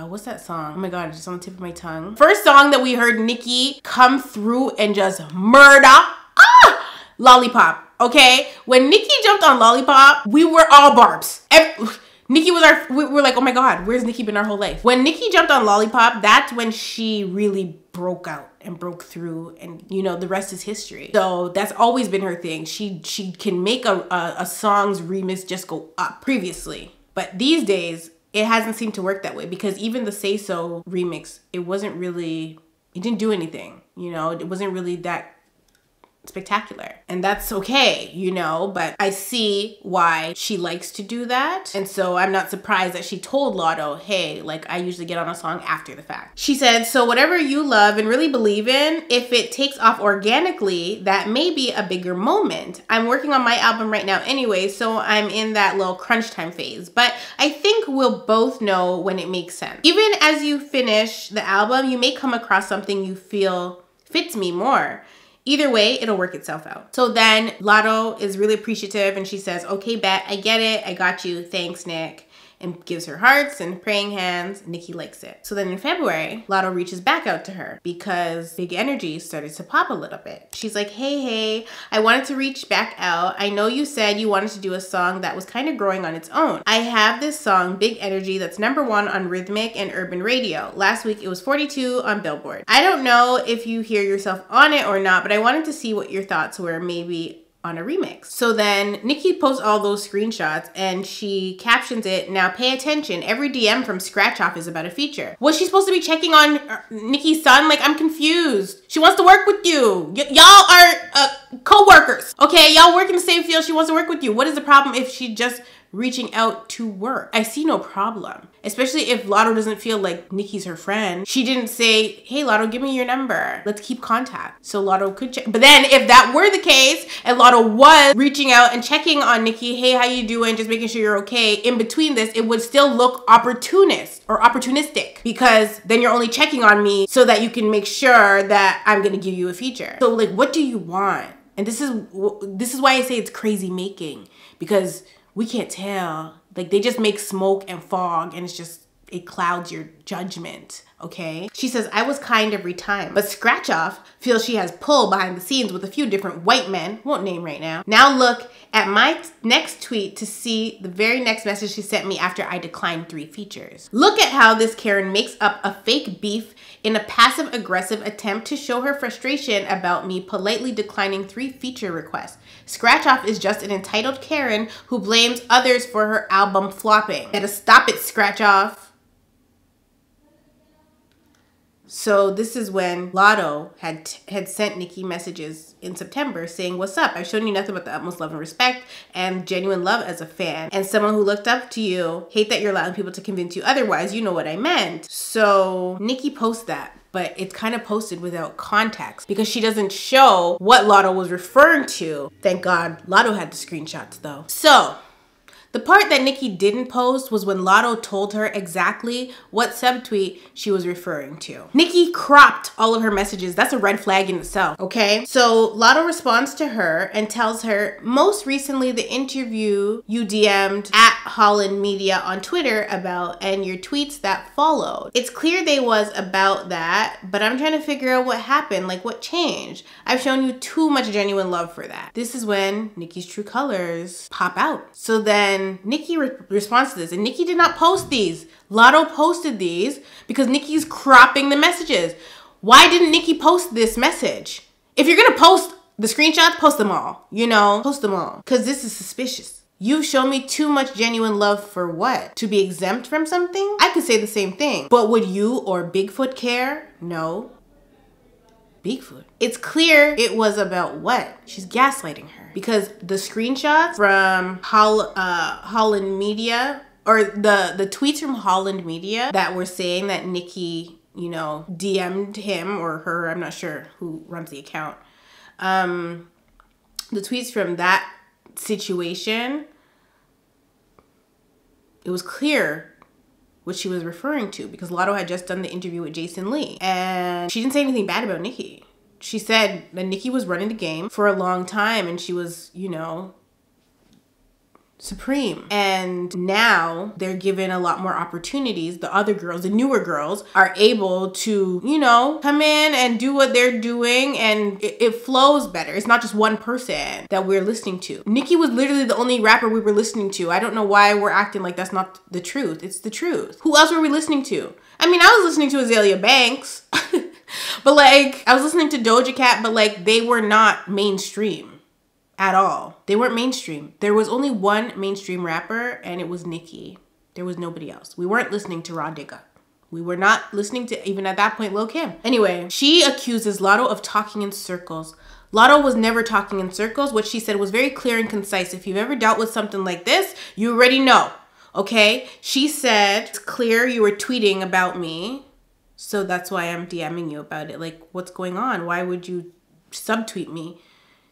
What's that song? Oh my God, it's just on the tip of my tongue. First song that we heard Nicki come through and just murder. Lollipop, okay? When Nicki jumped on Lollipop, we were all barbs. Nicki was we were like, oh my God, where's Nicki been our whole life? When Nicki jumped on Lollipop, that's when she really broke out and broke through, and you know, the rest is history. So that's always been her thing. She can make a song's remix just go up previously. But these days, it hasn't seemed to work that way because even the Say So remix, it didn't do anything, you know? It wasn't really that spectacular. And that's okay, you know, but I see why she likes to do that. And so I'm not surprised that she told Latto, hey, like I usually get on a song after the fact. She said, so whatever you love and really believe in, if it takes off organically, that may be a bigger moment. I'm working on my album right now anyway, so I'm in that little crunch time phase, but I think we'll both know when it makes sense. Even as you finish the album, you may come across something you feel fits me more. Either way, it'll work itself out. So then Latto is really appreciative and she says, okay, bet, I get it. I got you. Thanks, Nick. and gives her hearts and praying hands. Nicki likes it. So then in February, Latto reaches back out to her because Big Energy started to pop a little bit. She's like, hey, I wanted to reach back out. I know you said you wanted to do a song that was kind of growing on its own. I have this song, Big Energy, that's #1 on rhythmic and urban radio. Last week it was 42 on Billboard. I don't know if you hear yourself on it or not, but I wanted to see what your thoughts were, maybe on a remix. So then Nicki posts all those screenshots and she captions it, now pay attention, every DM from Scratch Off is about a feature. Was she supposed to be checking on Nicki's son? Like, I'm confused. She wants to work with you. Y'all are co-workers. Okay, y'all work in the same field. She wants to work with you. What is the problem if she just reaching out to work? I see no problem, especially if Latto doesn't feel like Nicki's her friend. She didn't say, hey Latto, give me your number, let's keep contact, so Latto could check. But then if that were the case and Latto was reaching out and checking on Nicki, hey, how you doing, just making sure you're okay, in between this, it would still look opportunist or opportunistic, because then you're only checking on me so that you can make sure that I'm gonna give you a feature. So like, what do you want? And this is why I say it's crazy making, because we can't tell. Like, they just make smoke and fog and it clouds your judgment, okay? She says, I was kind every time, but Scratch Off feels she has pull behind the scenes with a few different white men, won't name right now. Now look at my next tweet to see the very next message she sent me after I declined 3 features. Look at how this Karen makes up a fake beef in a passive-aggressive attempt to show her frustration about me politely declining 3 feature requests. Scratch Off is just an entitled Karen who blames others for her album flopping. Better stop it, Scratch Off. So this is when Latto had sent Nicki messages in September saying, what's up? I've shown you nothing but the utmost love and respect and genuine love as a fan and someone who looked up to you. Hate that you're allowing people to convince you otherwise. You know what I meant. So Nicki posts that, but it's kind of posted without context because she doesn't show what Latto was referring to. Thank God Latto had the screenshots though. So the part that Nicki didn't post was when Latto told her exactly what subtweet she was referring to. Nicki cropped all of her messages. That's a red flag in itself, okay? So Latto responds to her and tells her, most recently the interview you DM'd at Holland Media on Twitter about and your tweets that followed. It's clear they was about that, but I'm trying to figure out what happened, like what changed. I've shown you too much genuine love for that. This is when Nicki's true colors pop out. So then Nicki responds to this, and Nicki did not post these. Latto posted these because Nicki's cropping the messages. Why didn't Nicki post this message? If you're gonna post the screenshots, post them all, you know, post them all, because this is suspicious. You've shown me too much genuine love for what? To be exempt from something? I could say the same thing, but would you or Bigfoot care? No. Bigfoot. It's clear it was about what? She's gaslighting her. Because the screenshots from Holland Media, or the tweets from Holland Media that were saying that Nicki, you know, DM'd him or her, I'm not sure who runs the account. The tweets from that situation, it was clear what she was referring to because Latto had just done the interview with Jason Lee and she didn't say anything bad about Nicki. She said that Nicki was running the game for a long time and she was, you know, supreme. And now they're given a lot more opportunities. The other girls, the newer girls, are able to, you know, come in and do what they're doing and it flows better. It's not just one person that we're listening to. Nicki was literally the only rapper we were listening to. I don't know why we're acting like that's not the truth. It's the truth. Who else were we listening to? I mean, I was listening to Azalea Banks. But like, I was listening to Doja Cat, but like, they were not mainstream at all. They weren't mainstream. There was only one mainstream rapper and it was Nicki. There was nobody else. We weren't listening to Raw Digga. We were not listening to, even at that point, Lil Kim. Anyway, she accuses Latto of talking in circles. Latto was never talking in circles. What she said was very clear and concise. If you've ever dealt with something like this, you already know, okay? She said, it's clear you were tweeting about me. So that's why I'm DMing you about it. Like, what's going on? Why would you subtweet me?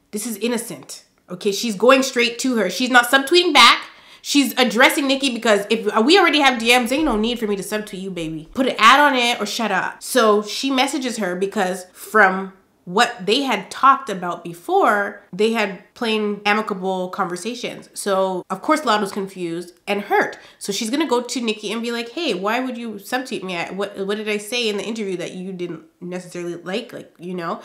This is innocent. Okay, she's going straight to her. She's not subtweeting back. She's addressing Nicki because if we already have DMs, ain't no need for me to subtweet you, baby. Put an ad on it or shut up. So she messages her because from what they had talked about before, they had plain amicable conversations. So of course Latto's confused and hurt. So she's gonna go to Nicki and be like, hey, why would you subtweet me? What did I say in the interview that you didn't necessarily like, you know?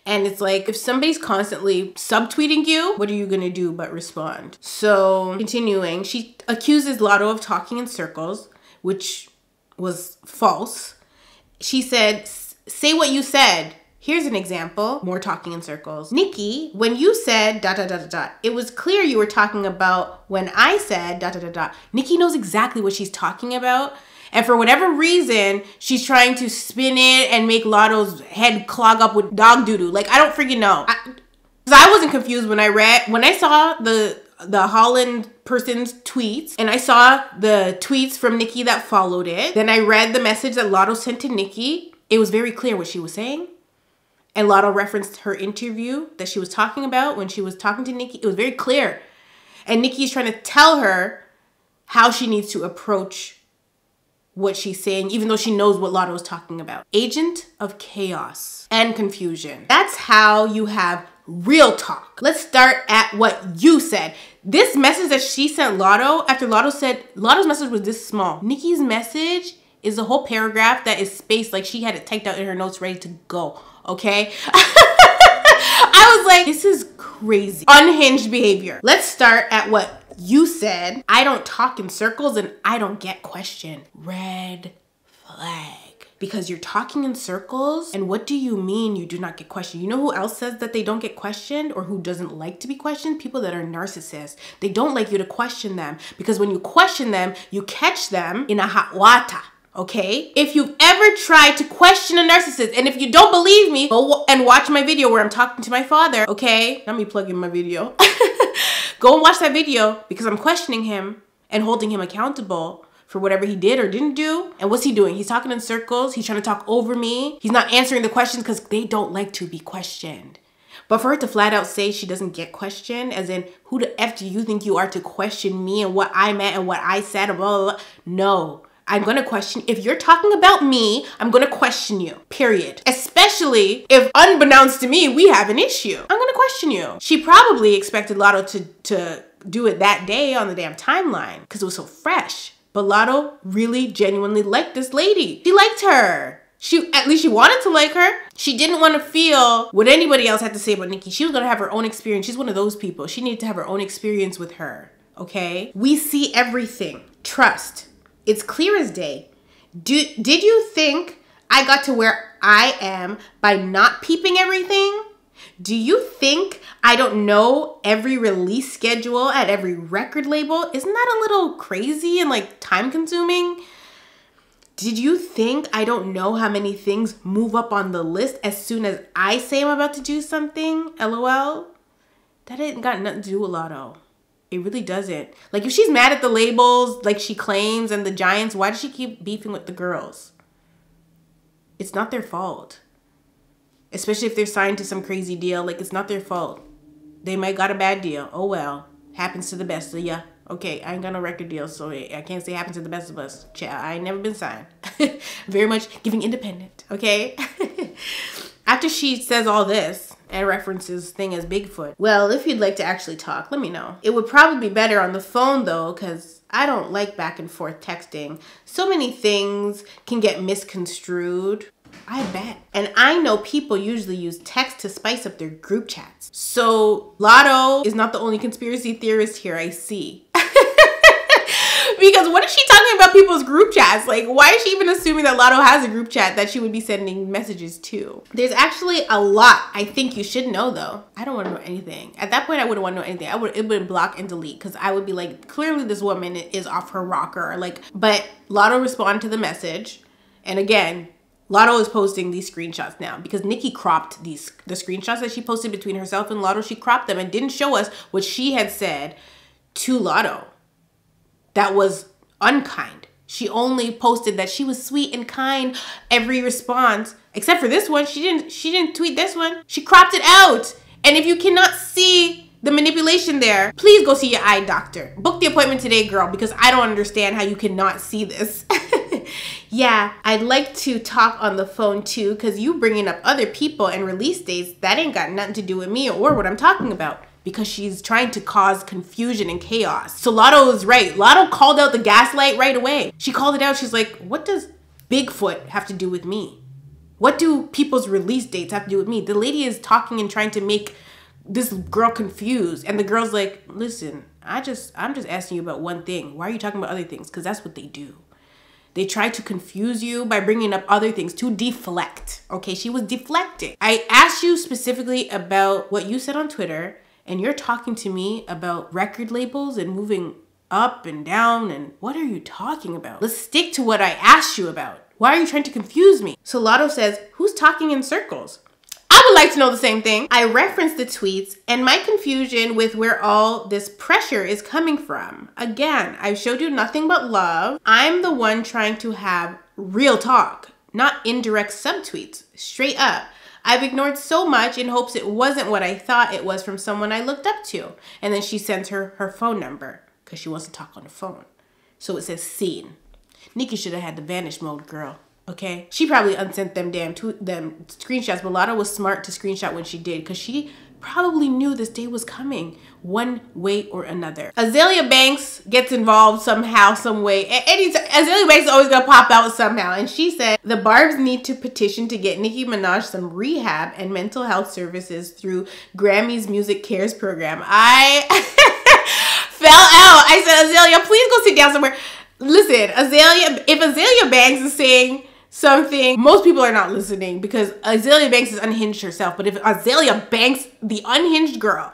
And it's like, if somebody's constantly subtweeting you, what are you gonna do but respond? So continuing, she accuses Latto of talking in circles, which was false. She said, say what you said. Here's an example, more talking in circles. Nicki, when you said ... it was clear you were talking about when I said ... Nicki knows exactly what she's talking about. And for whatever reason, she's trying to spin it and make Latto's head clog up with dog doo-doo. Like, I don't freaking know. I wasn't confused when I saw the Holland person's tweets, and I saw the tweets from Nicki that followed it. Then I read the message that Latto sent to Nicki. It was very clear what she was saying. And Latto referenced her interview that she was talking about when she was talking to Nicki. It was very clear. And Nicki's trying to tell her how she needs to approach what she's saying, even though she knows what Latto is talking about. Agent of chaos and confusion. That's how you have real talk. Let's start at what you said. This message that she sent Latto, after Latto said, Latto's message was this small. Nicki's message is a whole paragraph that is spaced like she had it typed out in her notes ready to go. Okay? I was like, this is crazy. Unhinged behavior. Let's start at what you said. I don't talk in circles and I don't get questioned. Red flag. Because you're talking in circles, and what do you mean you do not get questioned? You know who else says that they don't get questioned or who doesn't like to be questioned? People that are narcissists. They don't like you to question them because when you question them, you catch them in a hot water. Okay? If you've ever tried to question a narcissist, and if you don't believe me, go and watch my video where I'm talking to my father, okay? Let me plug in my video. Go and watch that video because I'm questioning him and holding him accountable for whatever he did or didn't do. And what's he doing? He's talking in circles. He's trying to talk over me. He's not answering the questions because they don't like to be questioned. But for her to flat out say she doesn't get questioned, as in, who the F do you think you are to question me and what I meant and what I said, and blah, blah, blah. No. I'm gonna question, if you're talking about me, I'm gonna question you, period. Especially if unbeknownst to me, we have an issue. I'm gonna question you. She probably expected Latto to do it that day on the damn timeline because it was so fresh. But Latto really genuinely liked this lady. She liked her. At least she wanted to like her. She didn't want to feel what anybody else had to say about Nicki. She was gonna have her own experience. She's one of those people. She needed to have her own experience with her, okay? We see everything. Trust. It's clear as day. Did you think I got to where I am by not peeping everything? Do you think I don't know every release schedule at every record label? Isn't that a little crazy and like time consuming? Did you think I don't know how many things move up on the list as soon as I say I'm about to do something? LOL. That ain't got nothing to do with Latto. It really doesn't. Like, if she's mad at the labels, like she claims, and the giants, why does she keep beefing with the girls? It's not their fault. Especially if they're signed to some crazy deal. Like, it's not their fault. They might got a bad deal. Oh, well. Happens to the best of ya. Okay, I ain't got no record deal, so I can't say happens to the best of us. I ain't never been signed. Very much giving independent, okay? After she says all this, and references thing as Bigfoot. Well, if you'd like to actually talk, let me know. It would probably be better on the phone though, because I don't like back and forth texting. So many things can get misconstrued. I bet. And I know people usually use text to spice up their group chats. So Latto is not the only conspiracy theorist here I see. Because what is she talking about people's group chats? Like, why is she even assuming that Latto has a group chat that she would be sending messages to? There's actually a lot I think you should know though. I don't want to know anything. At that point, I wouldn't want to know anything. It would block and delete because I would be like, clearly this woman is off her rocker. Like, but Latto responded to the message. And again, Latto is posting these screenshots now because Nicki cropped the screenshots that she posted between herself and Latto. She cropped them and didn't show us what she had said to Latto. That was unkind. She only posted that she was sweet and kind every response, except for this one. She didn't tweet this one. She cropped it out. And if you cannot see the manipulation there, please go see your eye doctor. Book the appointment today, girl, because I don't understand how you cannot see this. yeah, I'd like to talk on the phone too, because you bringing up other people and release dates, that ain't got nothing to do with me or what I'm talking about. Because she's trying to cause confusion and chaos. So Latto is right. Latto called out the gaslight right away. She called it out. She's like, what does Bigfoot have to do with me? What do people's release dates have to do with me? The lady is talking and trying to make this girl confused. And the girl's like, listen, I'm just asking you about one thing. Why are you talking about other things? Because that's what they do. They try to confuse you by bringing up other things to deflect. Okay, she was deflecting. I asked you specifically about what you said on Twitter, and you're talking to me about record labels and moving up and down, and what are you talking about? Let's stick to what I asked you about. Why are you trying to confuse me? So Latto says, who's talking in circles? I would like to know the same thing. I referenced the tweets and my confusion with where all this pressure is coming from. Again, I showed you nothing but love. I'm the one trying to have real talk, not indirect subtweets, straight up. I've ignored so much in hopes it wasn't what I thought it was from someone I looked up to. And then she sends her phone number because she wants to talk on the phone. So it says seen. Nicki should have had the vanish mode, girl. Okay? She probably unsent them them screenshots, but Latto was smart to screenshot when she did because she probably knew this day was coming one way or another. Azealia Banks gets involved somehow, some way. Azealia Banks is always gonna pop out somehow. And she said, the Barbs need to petition to get Nicki Minaj some rehab and mental health services through Grammy'S Music Cares program. I fell out. I said, Azealia, please go sit down somewhere. Listen, if Azealia Banks is saying something, most people are not listening because Azealia Banks is unhinged herself. But if Azealia Banks, the unhinged girl,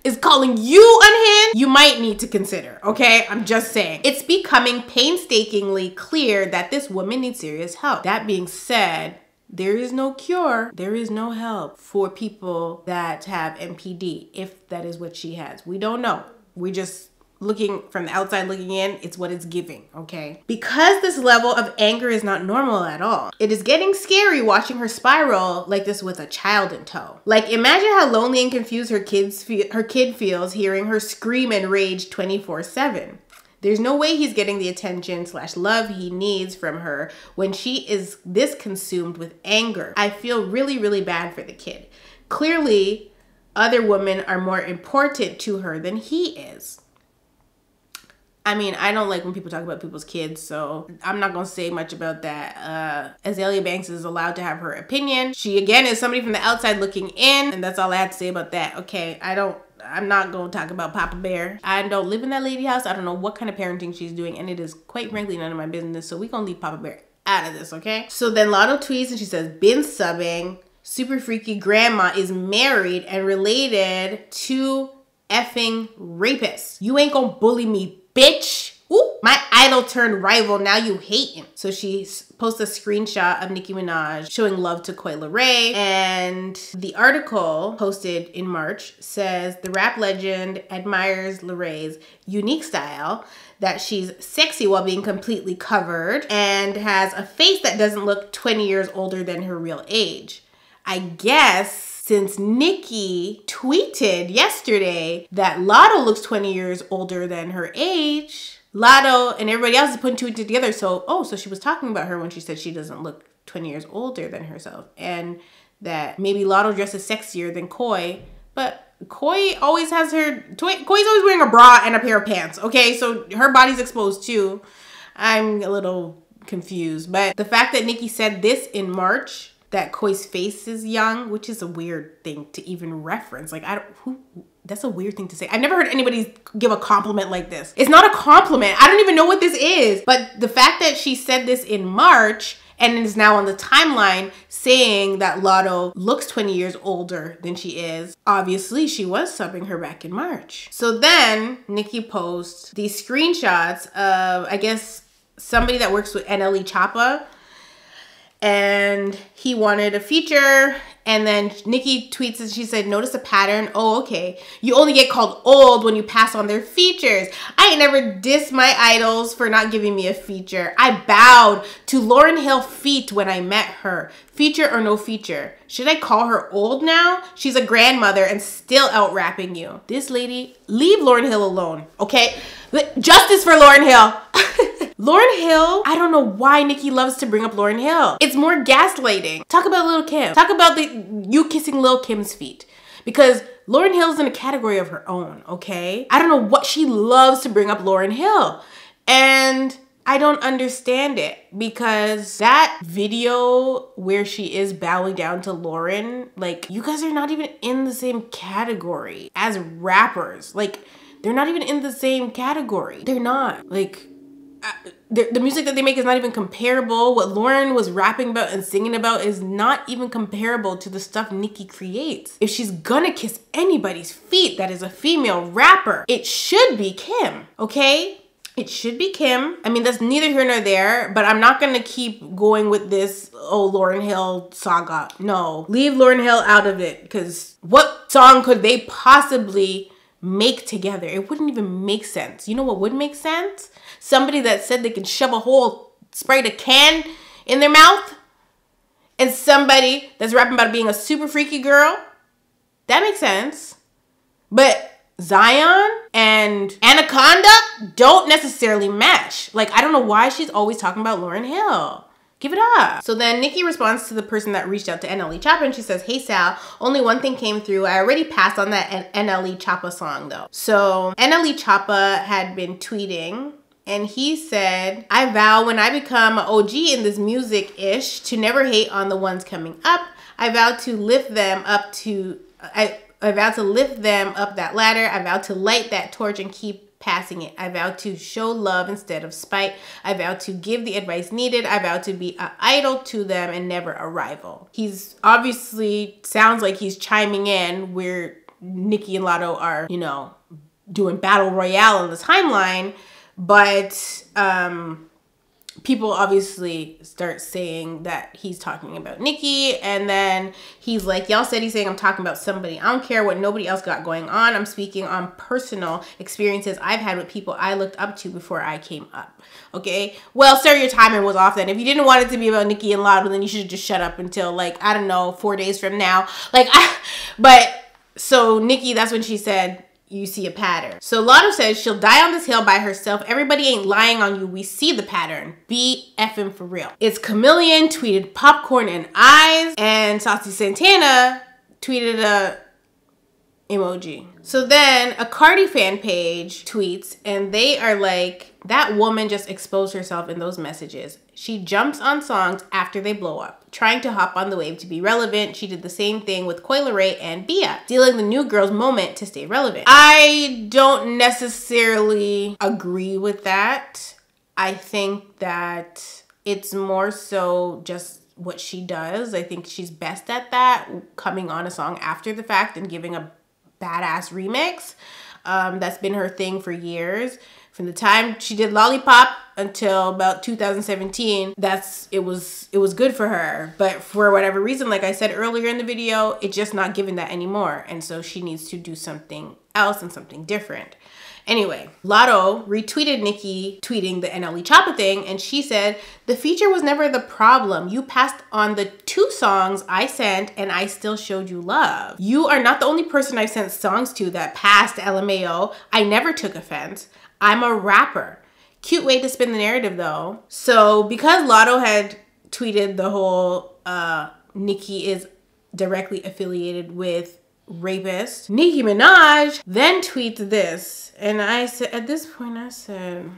is calling you unhinged, you might need to consider, okay? I'm just saying. It's becoming painstakingly clear that this woman needs serious help. That being said, there is no cure, there is no help for people that have MPD, if that is what she has. We don't know. We just looking from the outside looking in, it's what it's giving, okay? Because this level of anger is not normal at all, it is getting scary watching her spiral like this with a child in tow. Like, imagine how lonely and confused her kid feels hearing her scream and rage 24/7. There's no way he's getting the attention / love he needs from her when she is this consumed with anger. I feel really, really bad for the kid. Clearly, other women are more important to her than he is. I mean, I don't like when people talk about people's kids, so I'm not gonna say much about that. Azealia Banks is allowed to have her opinion. She, again, is somebody from the outside looking in, and that's all I have to say about that. Okay, I'm not gonna talk about Papa Bear. I don't live in that lady house. I don't know what kind of parenting she's doing, and it is quite frankly none of my business, so we gonna leave Papa Bear out of this, okay? So then Latto tweets and she says, been subbing, super freaky grandma is married and related to effing rapists. You ain't gonna bully me, bitch. Ooh, my idol turned rival, now you hating. So she posts a screenshot of Nicki Minaj showing love to Coi Leray, and the article posted in March says the rap legend admires Leray's unique style, that she's sexy while being completely covered, and has a face that doesn't look 20 years older than her real age. I guess since Nicki tweeted yesterday that Latto looks 20 years older than her age, Latto and everybody else is putting two and two together. So she was talking about her when she said she doesn't look 20 years older than herself. And that maybe Latto dresses sexier than Coi, but Coi's always wearing a bra and a pair of pants, okay? So her body's exposed too. I'm a little confused. But the fact that Nicki said this in March, that Coi's face is young, which is a weird thing to even reference. Like, that's a weird thing to say. I've never heard anybody give a compliment like this. It's not a compliment. I don't even know what this is. But the fact that she said this in March and is now on the timeline saying that Latto looks 20 years older than she is, obviously she was subbing her back in March. So then Nicki posts these screenshots of, I guess, somebody that works with NLE Choppa, and he wanted a feature, and then Nicki tweets and she said, notice a pattern? Oh, okay. You only get called old when you pass on their features. I ain't never dissed my idols for not giving me a feature. I bowed to Lauryn Hill feet when I met her. Feature or no feature. Should I call her old now? She's a grandmother and still out rapping you. This lady, leave Lauryn Hill alone, okay? Justice for Lauryn Hill. Lauryn Hill, I don't know why Nicki loves to bring up Lauryn Hill. It's more gaslighting. Talk about Lil' Kim. Talk about you kissing Lil' Kim's feet. Because Lauryn Hill's in a category of her own, okay? I don't know what she loves to bring up Lauryn Hill. And I don't understand it, because that video where she is bowing down to Lauryn, like, you guys are not even in the same category as rappers. Like, they're not even in the same category. They're not. Like, the music that they make is not even comparable. What Lauryn was rapping about and singing about is not even comparable to the stuff Nicki creates. If she's gonna kiss anybody's feet that is a female rapper, it should be Kim, okay? It should be Kim. I mean, that's neither here nor there, but I'm not gonna keep going with this, oh, Lauryn Hill saga. No, leave Lauryn Hill out of it, because what song could they possibly make together? It wouldn't even make sense. You know what would make sense? Somebody that said they can shove a whole Sprite a can in their mouth, and somebody that's rapping about being a super freaky girl. That makes sense. But Zion and Anaconda don't necessarily match. Like, I don't know why she's always talking about Lauryn Hill. Give it up. So then Nicki responds to the person that reached out to NLE Choppa, and she says, "Hey Sal, only one thing came through. I already passed on that NLE Choppa song though." So NLE Choppa had been tweeting, and he said, "I vow when I become an OG in this music-ish to never hate on the ones coming up. I vow to lift them up I vow to lift them up that ladder. I vow to light that torch and keep passing it. I vow to show love instead of spite. I vow to give the advice needed. I vow to be an idol to them and never a rival." He's obviously, sounds like he's chiming in where Nicki and Latto are, you know, doing battle royale in the timeline. But people obviously start saying that he's talking about Nicki, and then he's like, "Y'all said he's saying I'm talking about somebody. I don't care what nobody else got going on. I'm speaking on personal experiences I've had with people I looked up to before I came up." Okay, well, sir, your timing was off then. If you didn't want it to be about Nicki and Latto, then you should have just shut up until, like, I don't know, 4 days from now. Like, so Nicki, that's when she said, "You see a pattern." So Latto says she'll die on this hill by herself. Everybody ain't lying on you. We see the pattern. Be effing for real. It's Chameleon tweeted popcorn and eyes, and Saucy Santana tweeted a emoji. So then a Cardi fan page tweets, and they are like, "That woman just exposed herself in those messages. She jumps on songs after they blow up, trying to hop on the wave to be relevant. She did the same thing with Coi Leray and Bia, stealing the new girl's moment to stay relevant." I don't necessarily agree with that. I think that it's more so just what she does. I think she's best at that, coming on a song after the fact and giving a badass remix. That's been her thing for years. From the time she did Lollipop until about 2017, it was good for her. But for whatever reason, like I said earlier in the video, it's just not giving that anymore. And so she needs to do something else and something different. Anyway, Latto retweeted Nicki tweeting the NLE Choppa thing, and she said, "The feature was never the problem. You passed on the 2 songs I sent, and I still showed you love. You are not the only person I've sent songs to that passed LMAO. I never took offense. I'm a rapper." Cute way to spin the narrative though. So because Latto had tweeted the whole Nicki is directly affiliated with rapist, Nicki Minaj then tweets this. And I said, at this point, I said,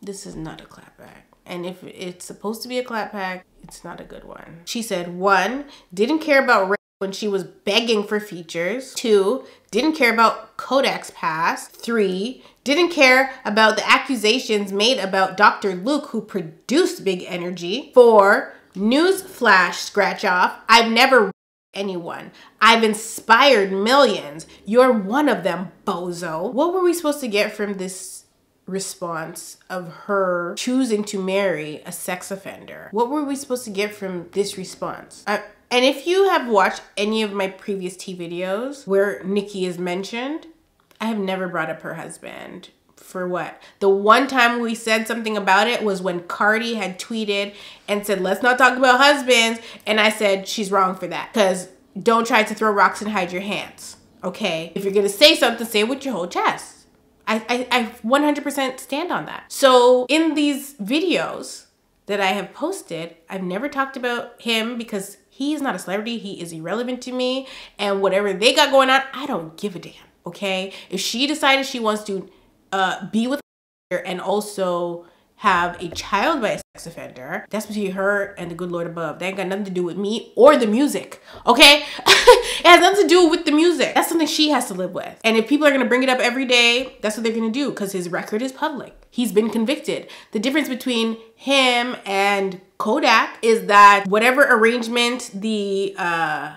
this is not a clapback. And if it's supposed to be a clapback, it's not a good one. She said, 1, didn't care about rape when she was begging for features. 2, didn't care about Kodak's past. 3, didn't care about the accusations made about Dr. Luke, who produced Big Energy. 4, news flash scratch off, I've never anyone. I've inspired millions. You're one of them, bozo. What were we supposed to get from this response of her choosing to marry a sex offender? What were we supposed to get from this response? And if you have watched any of my previous tea videos where Nicki is mentioned, I have never brought up her husband. For what? The one time we said something about it was when Cardi had tweeted and said, "Let's not talk about husbands." And I said, she's wrong for that. Because don't try to throw rocks and hide your hands. Okay? If you're going to say something, say it with your whole chest. I 100% stand on that. So in these videos that I have posted, I've never talked about him because he's not a celebrity. He is irrelevant to me. And whatever they got going on, I don't give a damn, okay? If she decided she wants to be with and also have a child by a sex offender, that's between her and the good Lord above. That ain't got nothing to do with me or the music, okay? It has nothing to do with the music. That's something she has to live with. And if people are gonna bring it up every day, that's what they're gonna do because his record is public. He's been convicted. The difference between him and Kodak is that whatever arrangement that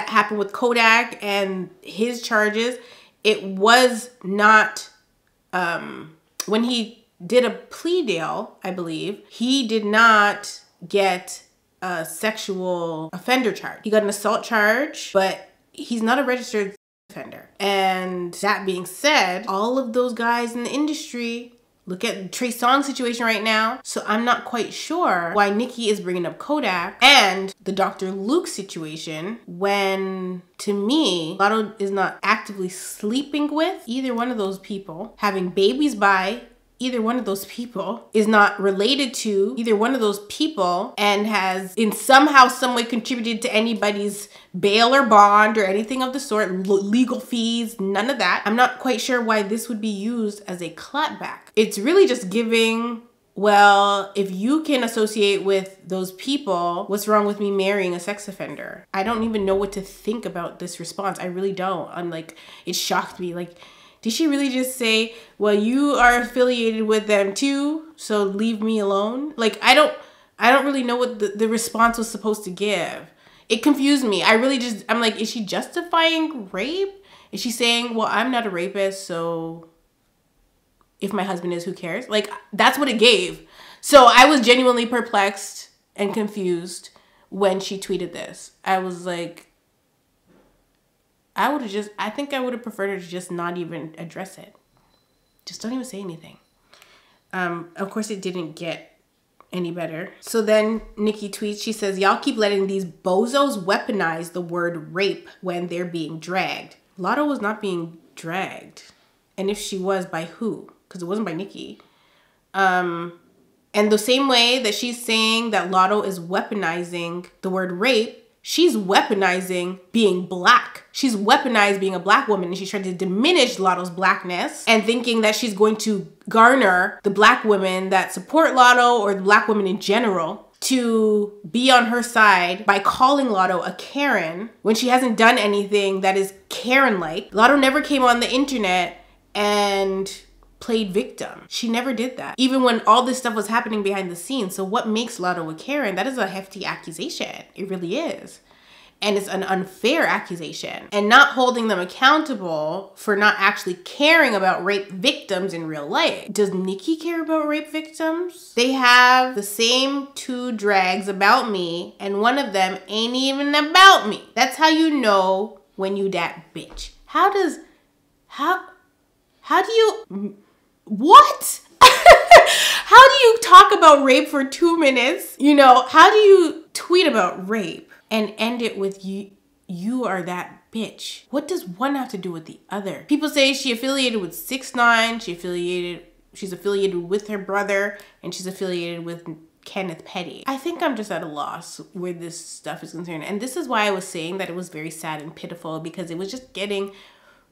happened with Kodak and his charges, it was not, when he did a plea deal, I believe, he did not get a sexual offender charge. He got an assault charge, but he's not a registered offender. And that being said, all of those guys in the industry, look at Trey Songz's situation right now. So I'm not quite sure why Nicki is bringing up Kodak and the Dr. Luke situation when, to me, Latto is not actively sleeping with either one of those people, having babies by either one of those people, is not related to either one of those people, and has in somehow, some way contributed to anybody's bail or bond or anything of the sort, legal fees, none of that. I'm not quite sure why this would be used as a clapback. It's really just giving, well, if you can associate with those people, what's wrong with me marrying a sex offender? I don't even know what to think about this response. I really don't. I'm like, it shocked me. Like, did she really just say, well, you are affiliated with them too, so leave me alone? Like, I don't really know what the response was supposed to give. It confused me. I'm like, is she justifying rape? Is she saying, well, I'm not a rapist, so if my husband is, who cares? Like, that's what it gave. So I was genuinely perplexed and confused when she tweeted this. I was like, I think I would have preferred her to just not even address it. Just don't even say anything. Of course, it didn't get any better. So then Nicki tweets, she says, y'all keep letting these bozos weaponize the word rape when they're being dragged. Latto was not being dragged. And if she was, by who? Because it wasn't by Nicki. And the same way that she's saying that Latto is weaponizing the word rape, she's weaponizing being black. She's weaponized being a black woman, and she's trying to diminish Latto's blackness and thinking that she's going to garner the black women that support Latto or the black women in general to be on her side by calling Latto a Karen when she hasn't done anything that is Karen-like. Latto never came on the internet and played victim. She never did that. Even when all this stuff was happening behind the scenes. So what makes Latto a Karen? That is a hefty accusation. It really is. And it's an unfair accusation. And not holding them accountable for not actually caring about rape victims in real life. Does Nicki care about rape victims? They have the same two drags about me, and one of them ain't even about me. That's how you know when you that bitch. How do you, what? How do you talk about rape for 2 minutes? You know, how do you tweet about rape and end it with you are that bitch? What does one have to do with the other? People say she affiliated with 6ix9ine, she's affiliated with her brother, and she's affiliated with Kenneth Petty. I think I'm just at a loss where this stuff is concerned. And this is why I was saying that it was very sad and pitiful, because it was just getting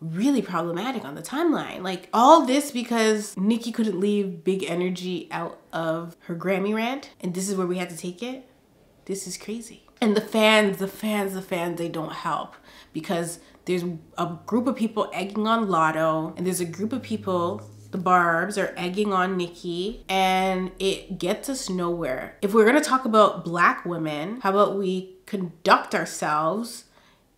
really problematic on the timeline. Like, all this because Nicki couldn't leave Big Energy out of her Grammy rant, and this is where we had to take it. This is crazy. And the fans, they don't help, because there's a group of people egging on Latto, and there's a group of people, the Barbs, are egging on Nicki, and it gets us nowhere. If we're gonna talk about black women, how about we conduct ourselves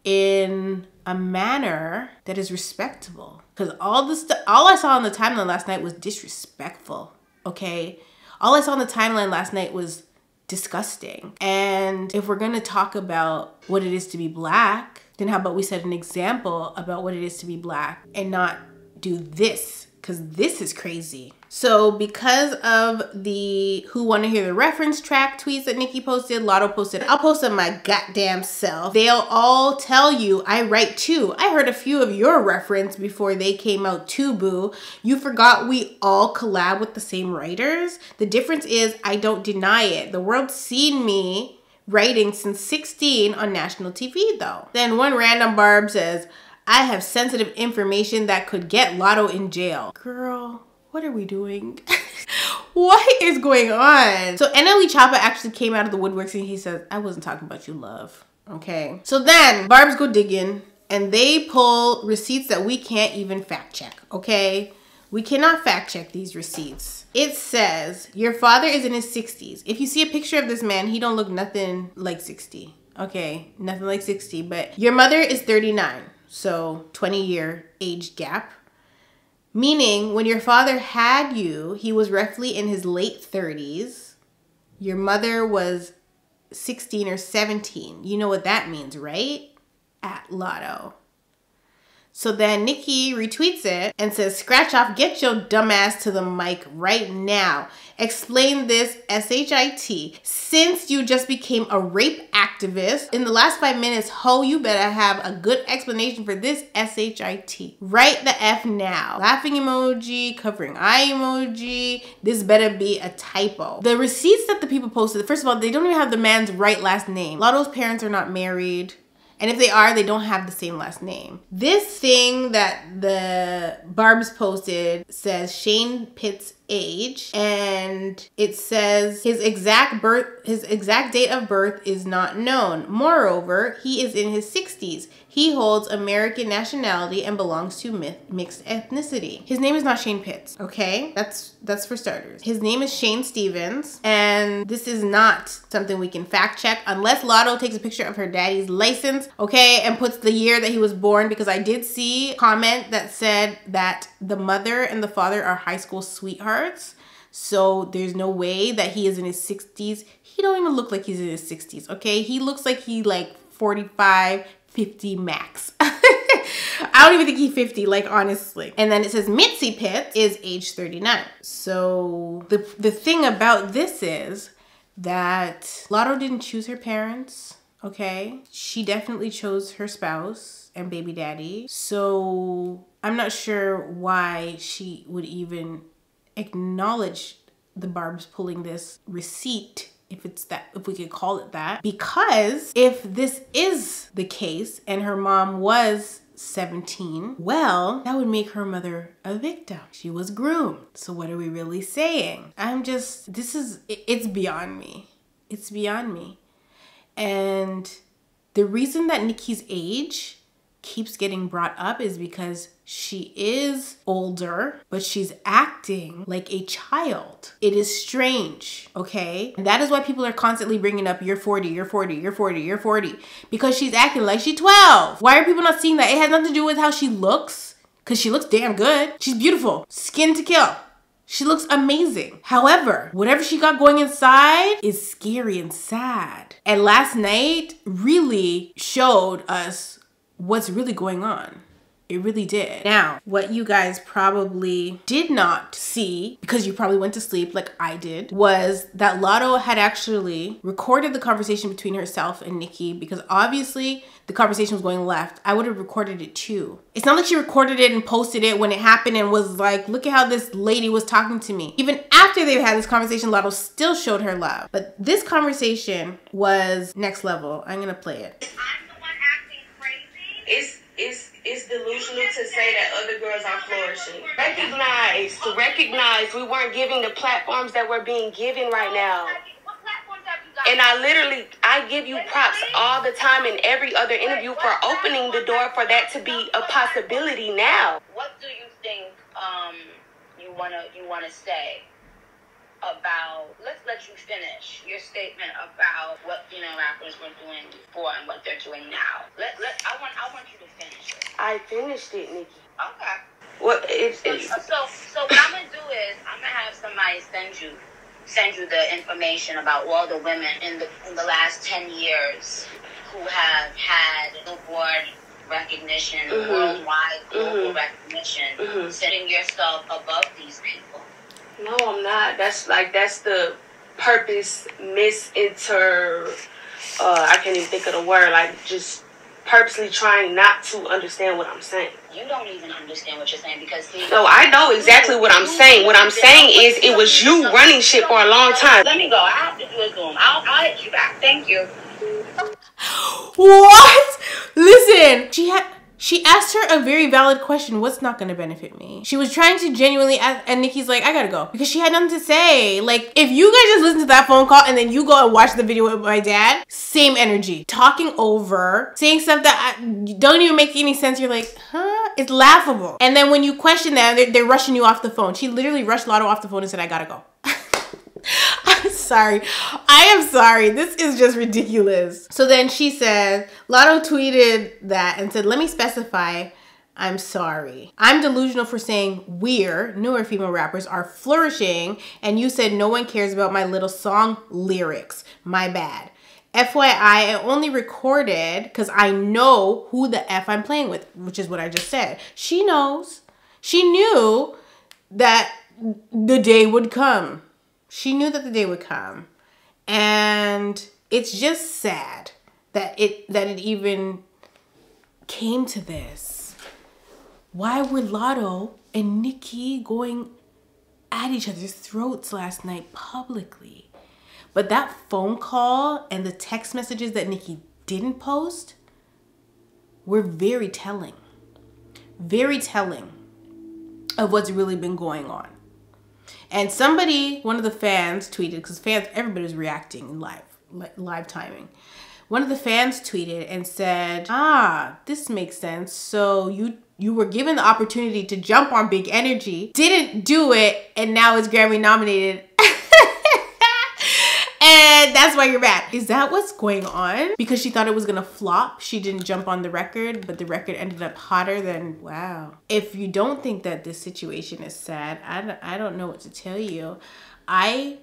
in a manner that is respectable? Because all I saw on the timeline last night was disrespectful, okay? All I saw on the timeline last night was disgusting. And if we're gonna talk about what it is to be black, then how about we set an example about what it is to be black and not do this? because this is crazy. So because of the Who Wanna Hear the Reference track tweets that Nicki posted, Latto posted, I'll post them my goddamn self. They'll all tell you I write too. I heard a few of your reference before they came out too, boo. You forgot we all collab with the same writers? The difference is I don't deny it. The world's seen me writing since 16 on national TV though. Then one random barb says, I have sensitive information that could get Latto in jail. Girl, what are we doing? What is going on? So NLE Choppa actually came out of the woodworks and he says, I wasn't talking about you, love. Okay. So then barbs go digging and they pull receipts that we can't even fact check. Okay. We cannot fact check these receipts. It says, your father is in his 60s. If you see a picture of this man, he don't look nothing like 60. Okay. Nothing like 60, but your mother is 39. So 20-year age gap. Meaning when your father had you, he was roughly in his late 30s. Your mother was 16 or 17. You know what that means, right? At Latto. So then Nicki retweets it and says, scratch off, get your dumb ass to the mic right now. Explain this SHIT. Since you just became a rape activist, in the last 5 minutes, ho, you better have a good explanation for this SHIT. Write the F now. Laughing emoji, covering eye emoji. This better be a typo. The receipts that the people posted, first of all, they don't even have the man's right last name. Latto's parents are not married. And if they are, they don't have the same last name. This thing that the barbs posted says Shane Pitt's age, and it says his exact date of birth is not known. Moreover, he is in his 60s. He holds American nationality and belongs to mixed ethnicity. His name is not Shane Pitts, okay? That's for starters. His name is Shane Stevens, and this is not something we can fact check unless Latto takes a picture of her daddy's license, okay, and puts the year that he was born, because I did see a comment that said that the mother and the father are high school sweethearts. So there's no way that he is in his 60s. He don't even look like he's in his 60s, okay? He looks like he like 45, 50 max. I don't even think he's 50, like, honestly. And then it says Mitzi Pitt is age 39. So the thing about this is that Latto didn't choose her parents, okay? She definitely chose her spouse and baby daddy. So I'm not sure why she would even acknowledge the barbs pulling this receipt, if we could call it that, because if this is the case and her mom was 17, well, that would make her mother a victim. She was groomed. So what are we really saying? It's beyond me. It's beyond me. And the reason that Nicki's age keeps getting brought up is because she is older, but she's acting like a child. It is strange, okay? And that is why people are constantly bringing up, you're 40, you're 40, you're 40, you're 40, because she's acting like she's 12. Why are people not seeing that? It has nothing to do with how she looks, because she looks damn good. She's beautiful, skin to kill. She looks amazing. However, whatever she got going inside is scary and sad. And last night really showed us what's really going on. It really did. Now, what you guys probably did not see, because you probably went to sleep like I did, was that Latto had actually recorded the conversation between herself and Nicki, because obviously the conversation was going left. I would have recorded it too. It's not like she recorded it and posted it when it happened and was like, look at how this lady was talking to me. Even after they had this conversation, Latto still showed her love. But this conversation was next level. I'm gonna play it. I'm the one acting crazy. It's delusional to say that other girls are flourishing. Recognize we weren't giving the platforms that we're being given right now. What platforms have you got? And I give you props all the time in every other interview for opening the door for that to be a possibility now. What do you think you wanna say about, let's let you finish your statement about what female rappers were doing before and what they're doing now. I want you to finish it. I finished it, Nicki. Okay. Well, So what I'm gonna do is I'm gonna have somebody send you the information about all the women in the last 10 years who have had billboard recognition, worldwide, global recognition, setting yourself above these people. No, I'm not. That's the purpose I can't even think of the word, like just purposely trying not to understand what I'm saying. You don't even understand what you're saying because no, I know exactly what I'm saying. What I'm saying is it was you running shit for a long time. Let me go. I have to do a Zoom. I'll hit you back. Thank you. What? Listen, she asked her a very valid question. What's not gonna benefit me? She was trying to genuinely ask, and Nicki's like, I gotta go. Because she had nothing to say. Like, if you guys just listen to that phone call and then you go and watch the video with my dad, same energy. Talking over, saying stuff that don't even make any sense. You're like, huh? It's laughable. And then when you question them, they're rushing you off the phone. She literally rushed Latto off the phone and said, I gotta go. I'm sorry. I am sorry. This is just ridiculous. So then she said, Latto tweeted that and said, let me specify, I'm sorry. I'm delusional for saying we're, newer female rappers, are flourishing, and you said no one cares about my little song lyrics. My bad. FYI, I only recorded because I know who the F I'm playing with, which is what I just said. She knows. She knew that the day would come. She knew that the day would come. And it's just sad that it even came to this. Why were Latto and Nicki going at each other's throats last night publicly? But that phone call and the text messages that Nicki didn't post were very telling. Very telling of what's really been going on. And one of the fans tweeted, because everybody was reacting live timing. One of the fans tweeted and said, this makes sense. So you were given the opportunity to jump on Big Energy, didn't do it, and now it's Grammy nominated. And that's why you're mad. Is that what's going on? Because she thought it was gonna flop, she didn't jump on the record, but the record ended up hotter than, wow. If you don't think that this situation is sad, I don't know what to tell you. I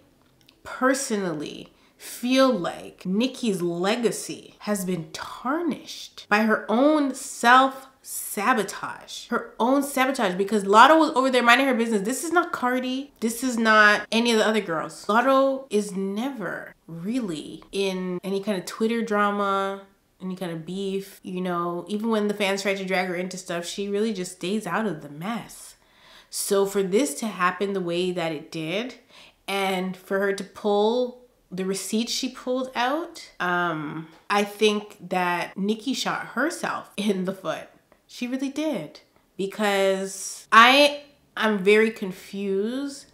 personally feel like Nicki's legacy has been tarnished by her own self-sabotage. Her own sabotage, because Latto was over there minding her business. This is not Cardi. This is not any of the other girls. Latto is never really in any kind of Twitter drama, any kind of beef. You know, even when the fans try to drag her into stuff, she really just stays out of the mess. So for this to happen the way that it did, and for her to pull the receipts she pulled out, I think that Nicki shot herself in the foot. She really did. Because I'm very confused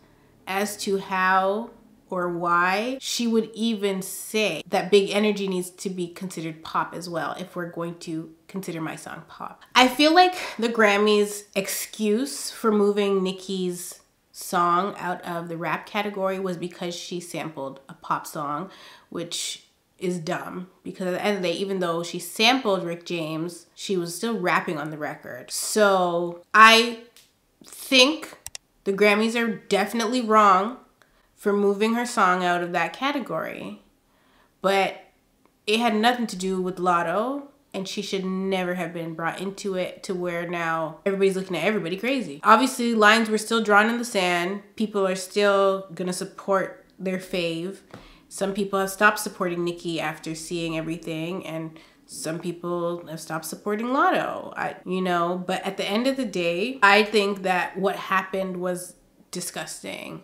as to how or why she would even say that Big Energy needs to be considered pop as well if we're going to consider my song pop. I feel like the Grammys' excuse for moving Nicki's song out of the rap category was because she sampled a pop song, which is dumb, because at the end of the day, even though she sampled Rick James, she was still rapping on the record. So I think the Grammys are definitely wrong for moving her song out of that category, but it had nothing to do with Latto, and she should never have been brought into it to where now everybody's looking at everybody crazy. Obviously, lines were still drawn in the sand. People are still gonna support their fave. Some people have stopped supporting Nicki after seeing everything, and some people have stopped supporting Latto. But at the end of the day, I think that what happened was disgusting.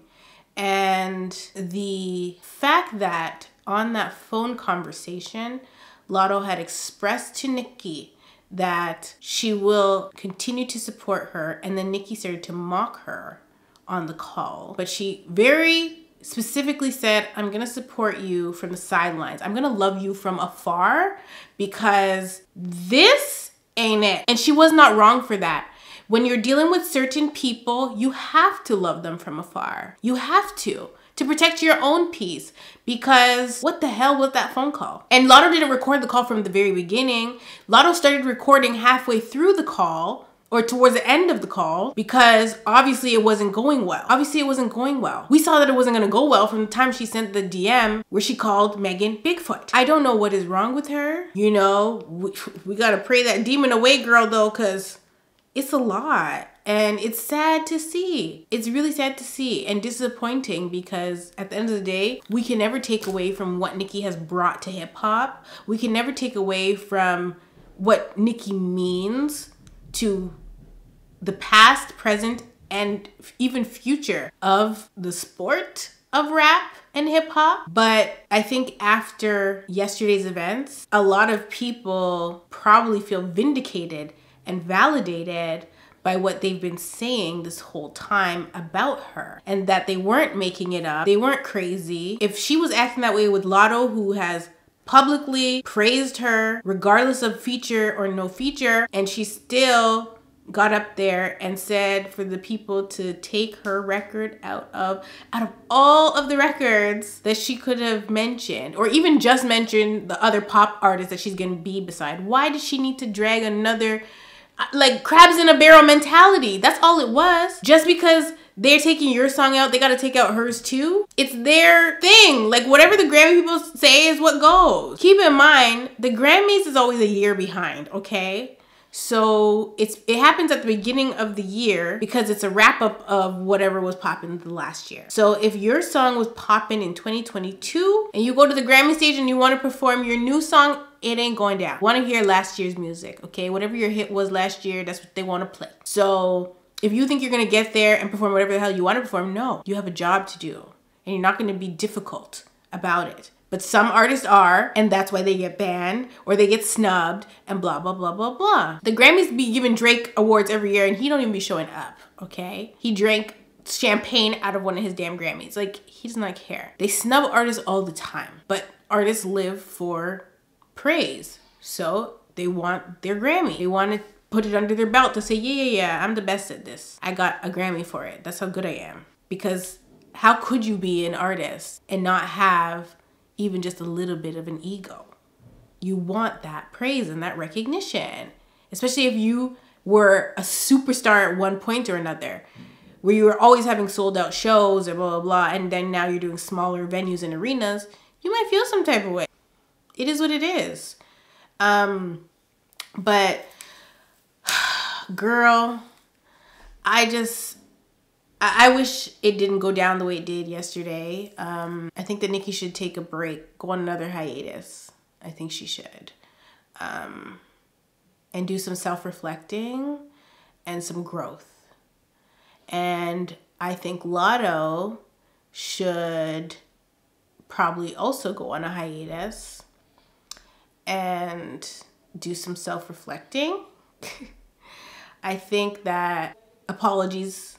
And the fact that on that phone conversation, Latto had expressed to Nicki that she will continue to support her, and then Nicki started to mock her on the call. But she very specifically said, I'm gonna support you from the sidelines. I'm gonna love you from afar, because this ain't it. And she was not wrong for that. When you're dealing with certain people, you have to love them from afar. You have to protect your own peace, because what the hell was that phone call? And Latto didn't record the call from the very beginning. Latto started recording halfway through the call or towards the end of the call, because obviously it wasn't going well. Obviously it wasn't going well. We saw that it wasn't gonna go well from the time she sent the DM where she called Megan Bigfoot. I don't know what is wrong with her. You know, we gotta pray that demon away, girl, though, because it's a lot. And it's sad to see. It's really sad to see and disappointing, because at the end of the day, we can never take away from what Nicki has brought to hip hop. We can never take away from what Nicki means to the past, present, and even future of the sport of rap and hip hop. But I think after yesterday's events, a lot of people probably feel vindicated and validated by what they've been saying this whole time about her, and that they weren't making it up. They weren't crazy. If she was acting that way with Latto, who has publicly praised her regardless of feature or no feature, and she still got up there and said for the people to take her record out of all of the records that she could have mentioned, or even just mentioned the other pop artists that she's gonna be beside. Why does she need to drag another, like, crabs in a barrel mentality? That's all it was. Just because they're taking your song out, they gotta take out hers too? It's their thing. Like, whatever the Grammy people say is what goes. Keep in mind, the Grammys is always a year behind, okay? So it happens at the beginning of the year because it's a wrap up of whatever was popping the last year. So if your song was popping in 2022 and you go to the Grammy stage and you want to perform your new song, it ain't going down. Want to hear last year's music, okay? Whatever your hit was last year, that's what they want to play. So if you think you're going to get there and perform whatever the hell you want to perform, no, you have a job to do, and you're not going to be difficult about it. But some artists are, and that's why they get banned or they get snubbed and blah, blah, blah, blah, blah. The Grammys be giving Drake awards every year and he don't even be showing up, okay? He drank champagne out of one of his damn Grammys. Like, he does not care. They snub artists all the time, but artists live for praise. So they want their Grammy. They want to put it under their belt to say, yeah, I'm the best at this. I got a Grammy for it. That's how good I am. Because how could you be an artist and not have even just a little bit of an ego? You want that praise and that recognition, especially if you were a superstar at one point or another, where you were always having sold out shows or blah, blah, blah, and then now you're doing smaller venues and arenas. You might feel some type of way. It is what it is. But girl, I wish it didn't go down the way it did yesterday. I think that Nicki should take a break, go on another hiatus. I think she should. And do some self-reflecting and some growth. And I think Latto should probably also go on a hiatus and do some self-reflecting. I think that apologies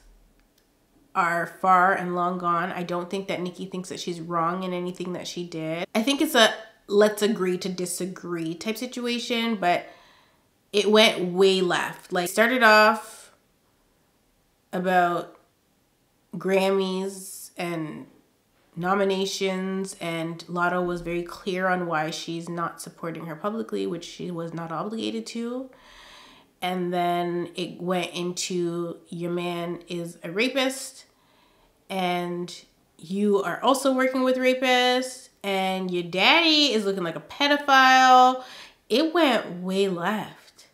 are far and long gone. I don't think that Nicki thinks that she's wrong in anything that she did. I think it's a let's agree to disagree type situation, but it went way left. Like, started off about Grammys and nominations, and Latto was very clear on why she's not supporting her publicly, which she was not obligated to. And then it went into your man is a rapist and you are also working with rapists and your daddy is looking like a pedophile. It went way left.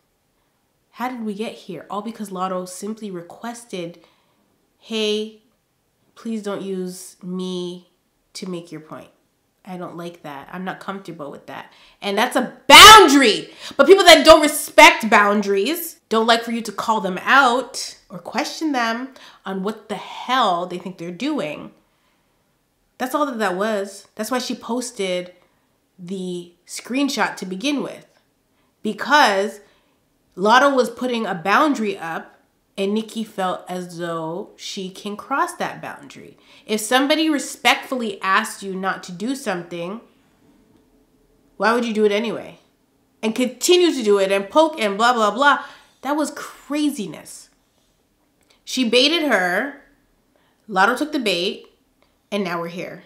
How did we get here? All because Latto simply requested, hey, please don't use me to make your point. I don't like that. I'm not comfortable with that. And that's a boundary. But people that don't respect boundaries don't like for you to call them out or question them on what the hell they think they're doing. That's all that was. That's why she posted the screenshot to begin with. Because Latto was putting a boundary up and Nicki felt as though she can cross that boundary. If somebody respectfully asked you not to do something, why would you do it anyway? And continue to do it and poke and blah, blah, blah. That was craziness. She baited her. Latto took the bait. And now we're here.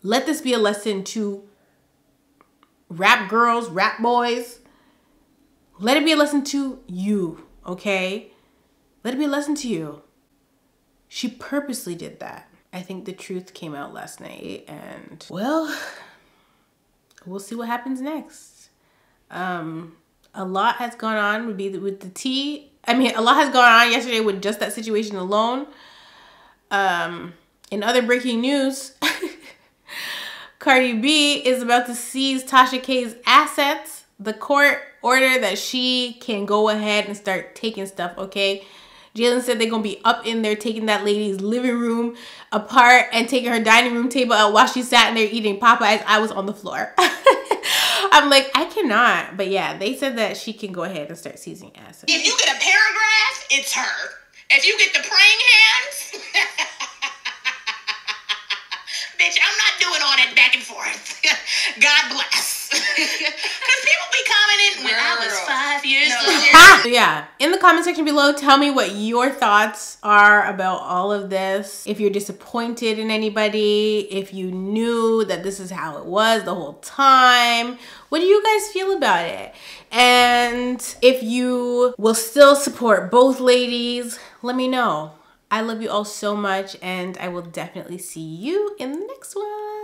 Let this be a lesson to rap girls, rap boys. Let it be a lesson to you. okay? Let it be a lesson to you. She purposely did that. I think the truth came out last night, and well, we'll see what happens next. A lot has gone on with the tea. I mean, a lot has gone on yesterday with just that situation alone. In other breaking news, Cardi B is about to seize Tasha K's assets. The court ordered that she can go ahead and start taking stuff, okay? Jalen said they're going to be up in there taking that lady's living room apart and taking her dining room table out while she's sat in there eating Popeyes. I was on the floor. I'm like, I cannot. But yeah, they said that she can go ahead and start seizing assets. If you get a paragraph, it's her. If you get the praying hands, bitch, I'm not doing all that back and forth. God bless. Because people be commenting when I was 5 years old. So yeah, in the comment section below, tell me what your thoughts are about all of this. If you're disappointed in anybody, if you knew that this is how it was the whole time, what do you guys feel about it? And if you will still support both ladies, let me know. I love you all so much, and I will definitely see you in the next one.